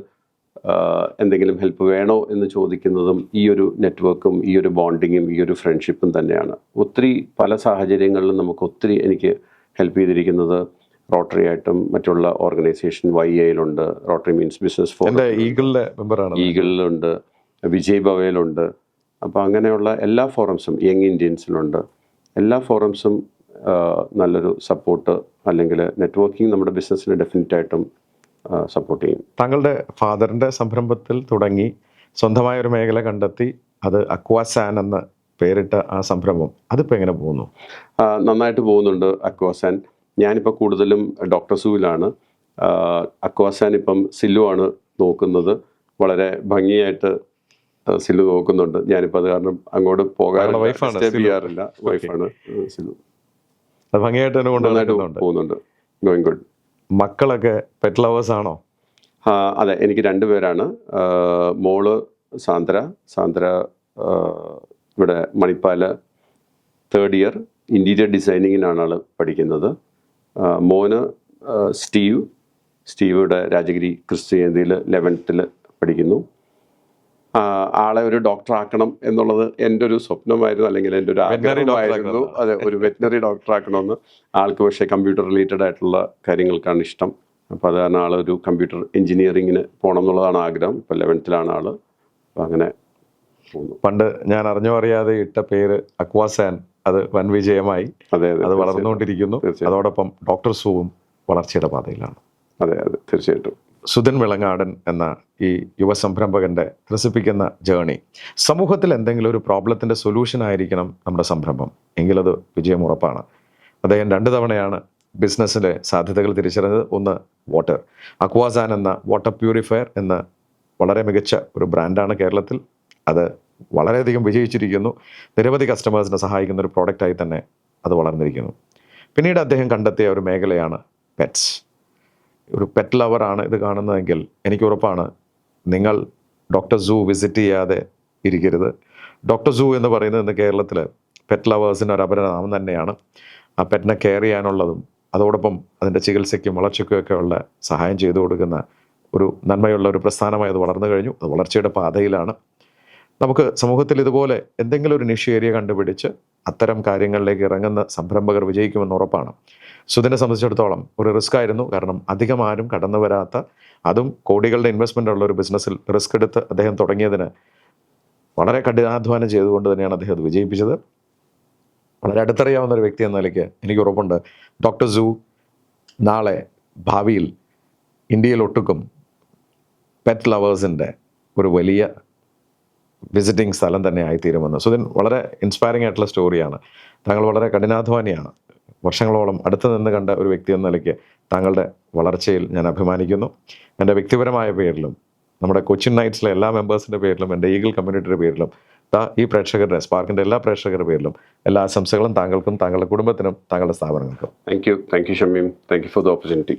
എന്തെങ്കിലും ഹെൽപ്പ് വേണോ എന്ന് ചോദിക്കുന്നതും ഈ ഒരു നെറ്റ്വർക്കും ഈ ഒരു ബോണ്ടിങ്ങും ഈ ഒരു ഫ്രണ്ട്ഷിപ്പും തന്നെയാണ്. ഒത്തിരി പല സാഹചര്യങ്ങളിലും നമുക്ക് ഒത്തിരി എനിക്ക് ഹെൽപ്പ് ചെയ്തിരിക്കുന്നത് റോട്ടറി ആയിട്ടും മറ്റുള്ള ഓർഗനൈസേഷൻ YAയിലുണ്ട്. റോട്ടറി മീൻസ് ബിസിനസ് ഫോറം, ഈഗിളിലെ മെമ്പറാണ്. ഈഗിളിലുണ്ട്, വിജയ് ഭവയിലുണ്ട്. അപ്പോൾ അങ്ങനെയുള്ള എല്ലാ ഫോറംസും, യങ് ഇന്ത്യൻസിലുണ്ട്. എല്ലാ ഫോറംസും നല്ലൊരു സപ്പോർട്ട് അല്ലെങ്കിൽ നെറ്റ്വർക്കിംഗ് നമ്മുടെ ബിസിനസ്സിന് ഡെഫിനറ്റായിട്ടും സപ്പോർട്ട് ചെയ്യും. താങ്കളുടെ ഫാദറിൻ്റെ സംരംഭത്തിൽ തുടങ്ങി സ്വന്തമായ ഒരു മേഖല കണ്ടെത്തി അത് അക്വാസാൻ എന്ന് പേരിട്ട ആ സംരംഭം അതിപ്പോൾ എങ്ങനെ പോകുന്നു? നന്നായിട്ട് പോകുന്നുണ്ട് അക്വാസാൻ. ഞാനിപ്പോൾ കൂടുതലും ഡോക്ടർ സൂവിലാണ്. അക്വാസാൻ ഇപ്പം സില്ലു ആണ് നോക്കുന്നത്. വളരെ ഭംഗിയായിട്ട് സില്ലു നോക്കുന്നുണ്ട്. ഞാനിപ്പോൾ അത് കാരണം അങ്ങോട്ട് ചെയ്യാറില്ല. വൈഫാണ് സില്ലു. അത് ഭംഗിയായിട്ട് തന്നെ നന്നായിട്ട് പോകുന്നുണ്ട്. Going good. മക്കളൊക്കെ പെറ്റ് ലവേഴ്സ് ആണോ? അതെ, എനിക്ക് 2 പേരാണ്. മോള് സാന്ദ്ര ഇവിടെ മണിപ്പാല് 3rd ഇയർ ഇൻറ്റീരിയർ ഡിസൈനിങ്ങിനാണ് ആൾ പഠിക്കുന്നത്. മോന് സ്റ്റീവ് ഇവിടെ രാജഗിരി ക്രിസ്തു ജയന്തിയിൽ 11th പഠിക്കുന്നു. ആളെ ഒരു ഡോക്ടർ ആക്കണം എന്നുള്ളത് എൻ്റെ ഒരു സ്വപ്നമായിരുന്നു, അല്ലെങ്കിൽ എൻ്റെ ഒരു ആഗ്രഹമായിരുന്നു. അതെ, ഒരു വെറ്റിനറി ഡോക്ടർ ആക്കണമെന്ന്. ആൾക്ക് പക്ഷേ കമ്പ്യൂട്ടർ റിലേറ്റഡ് ആയിട്ടുള്ള കാര്യങ്ങൾക്കാണ് ഇഷ്ടം. അപ്പോൾ അത് കാരണം ആളൊരു കമ്പ്യൂട്ടർ എഞ്ചിനീയറിങ്ങിന് പോകണം എന്നുള്ളതാണ് ആഗ്രഹം. ഇപ്പോൾ 11th ആൾ. അപ്പോൾ അങ്ങനെ പോകുന്നു. പണ്ട് ഞാൻ അറിഞ്ഞോ അറിയാതെ ഇട്ട പേര് അക്വാസാൻ അത് വൻ വിജയമായി. അതെ, അത് വളർന്നുകൊണ്ടിരിക്കുന്നു. അതോടൊപ്പം ഡോക്ടർ സൂവും വളർച്ചയുടെ പാതയിലാണ്. അതെ, തീർച്ചയായിട്ടും. സുധൻ വിളങ്ങാടൻ എന്ന ഈ യുവ സംരംഭകൻ്റെ ത്രസിപ്പിക്കുന്ന ജേണി. സമൂഹത്തിൽ എന്തെങ്കിലും ഒരു പ്രോബ്ലത്തിൻ്റെ സൊല്യൂഷൻ ആയിരിക്കണം നമ്മുടെ സംരംഭം, എങ്കിലത് വിജയം ഉറപ്പാണ്. അദ്ദേഹം 2 തവണയാണ് ബിസിനസ്സിലെ സാധ്യതകൾ തിരിച്ചറിഞ്ഞത്. ഒന്ന് വാട്ടർ, അക്വാസാൻ എന്ന വാട്ടർ പ്യൂരിഫയർ എന്ന വളരെ മികച്ച ഒരു ബ്രാൻഡാണ് കേരളത്തിൽ. അത് വളരെയധികം വിജയിച്ചിരിക്കുന്നു. നിരവധി കസ്റ്റമേഴ്സിനെ സഹായിക്കുന്ന ഒരു പ്രോഡക്റ്റായി തന്നെ അത് വളർന്നിരിക്കുന്നു. പിന്നീട് അദ്ദേഹം കണ്ടെത്തിയ ഒരു മേഖലയാണ് പെറ്റ്സ്. ഒരു പെറ്റ് ലവറാണ് ഇത് കാണുന്നതെങ്കിൽ എനിക്ക് ഉറപ്പാണ് നിങ്ങൾ ഡോക്ടർ സൂ വിസിറ്റ് ചെയ്യാതെ ഇരിക്കരുത്. ഡോക്ടർ സൂ എന്ന് പറയുന്നത് ഇന്ന് കേരളത്തിൽ പെറ്റ് ലവേഴ്സിന് ഒരു അപരനാമം തന്നെയാണ്. ആ പെറ്റിനെ കെയർ ചെയ്യാനുള്ളതും അതോടൊപ്പം അതിൻ്റെ ചികിത്സയ്ക്കും വളർച്ചയ്ക്കും ഒക്കെ ഉള്ള സഹായം ചെയ്തു കൊടുക്കുന്ന ഒരു നന്മയുള്ള ഒരു പ്രസ്ഥാനമായി അത് വളർന്നു കഴിഞ്ഞു. അത് വളർച്ചയുടെ പാതയിലാണ്. നമുക്ക് സമൂഹത്തിൽ ഇതുപോലെ എന്തെങ്കിലും ഒരു നിഷ് ഏരിയ കണ്ടുപിടിച്ച് അത്തരം കാര്യങ്ങളിലേക്ക് ഇറങ്ങുന്ന സംരംഭകർ വിജയിക്കുമെന്ന് ഉറപ്പാണ്. സുധിനെ സംബന്ധിച്ചിടത്തോളം ഒരു റിസ്ക് ആയിരുന്നു. കാരണം അധികം ആരും കടന്നു വരാത്ത, അതും കോടികളുടെ ഇൻവെസ്റ്റ്മെൻ്റ് ഉള്ള ഒരു ബിസിനസ്സിൽ റിസ്ക് എടുത്ത് അദ്ദേഹം തുടങ്ങിയതിന് വളരെ കഠിനാധ്വാനം ചെയ്തുകൊണ്ട് തന്നെയാണ് അദ്ദേഹം അത് വിജയിപ്പിച്ചത്. വളരെ അടുത്തറിയാവുന്ന ഒരു വ്യക്തി എന്ന നിലയ്ക്ക് എനിക്ക് ഉറപ്പുണ്ട് ഡോക്ടർ സൂ നാളെ ഭാവിയിൽ ഇന്ത്യയിലൊട്ടുക്കും പെറ്റ് ലവേഴ്സിൻ്റെ ഒരു വലിയ വിസിറ്റിംഗ് സ്ഥലം തന്നെ ആയിത്തീരുമെന്ന്. സുധിൻ, വളരെ ഇൻസ്പയറിംഗ് ആയിട്ടുള്ള സ്റ്റോറിയാണ്. താങ്കൾ വളരെ കഠിനാധ്വാനിയാണ്. വർഷങ്ങളോളം അടുത്ത് നിന്ന് കണ്ട ഒരു വ്യക്തി എന്ന നിലയ്ക്ക് താങ്കളുടെ വളർച്ചയിൽ ഞാൻ അഭിമാനിക്കുന്നു. എൻ്റെ വ്യക്തിപരമായ പേരിലും നമ്മുടെ കൊച്ചിൻ നൈറ്റ്സിലെ എല്ലാ മെമ്പേഴ്സിൻ്റെ പേരിലും എൻ്റെ ഈഗിൾ കമ്മ്യൂണിറ്റിയുടെ പേരിലും ഈ പ്രേക്ഷകരുടെ, സ്പാർക്കിൻ്റെ എല്ലാ പ്രേക്ഷകരുടെ പേരിലും എല്ലാ ആശംസകളും താങ്കൾക്കും താങ്കളുടെ കുടുംബത്തിനും താങ്കളുടെ സ്ഥാപനങ്ങൾക്കും. Thank you Shameem. Thank you for the opportunity.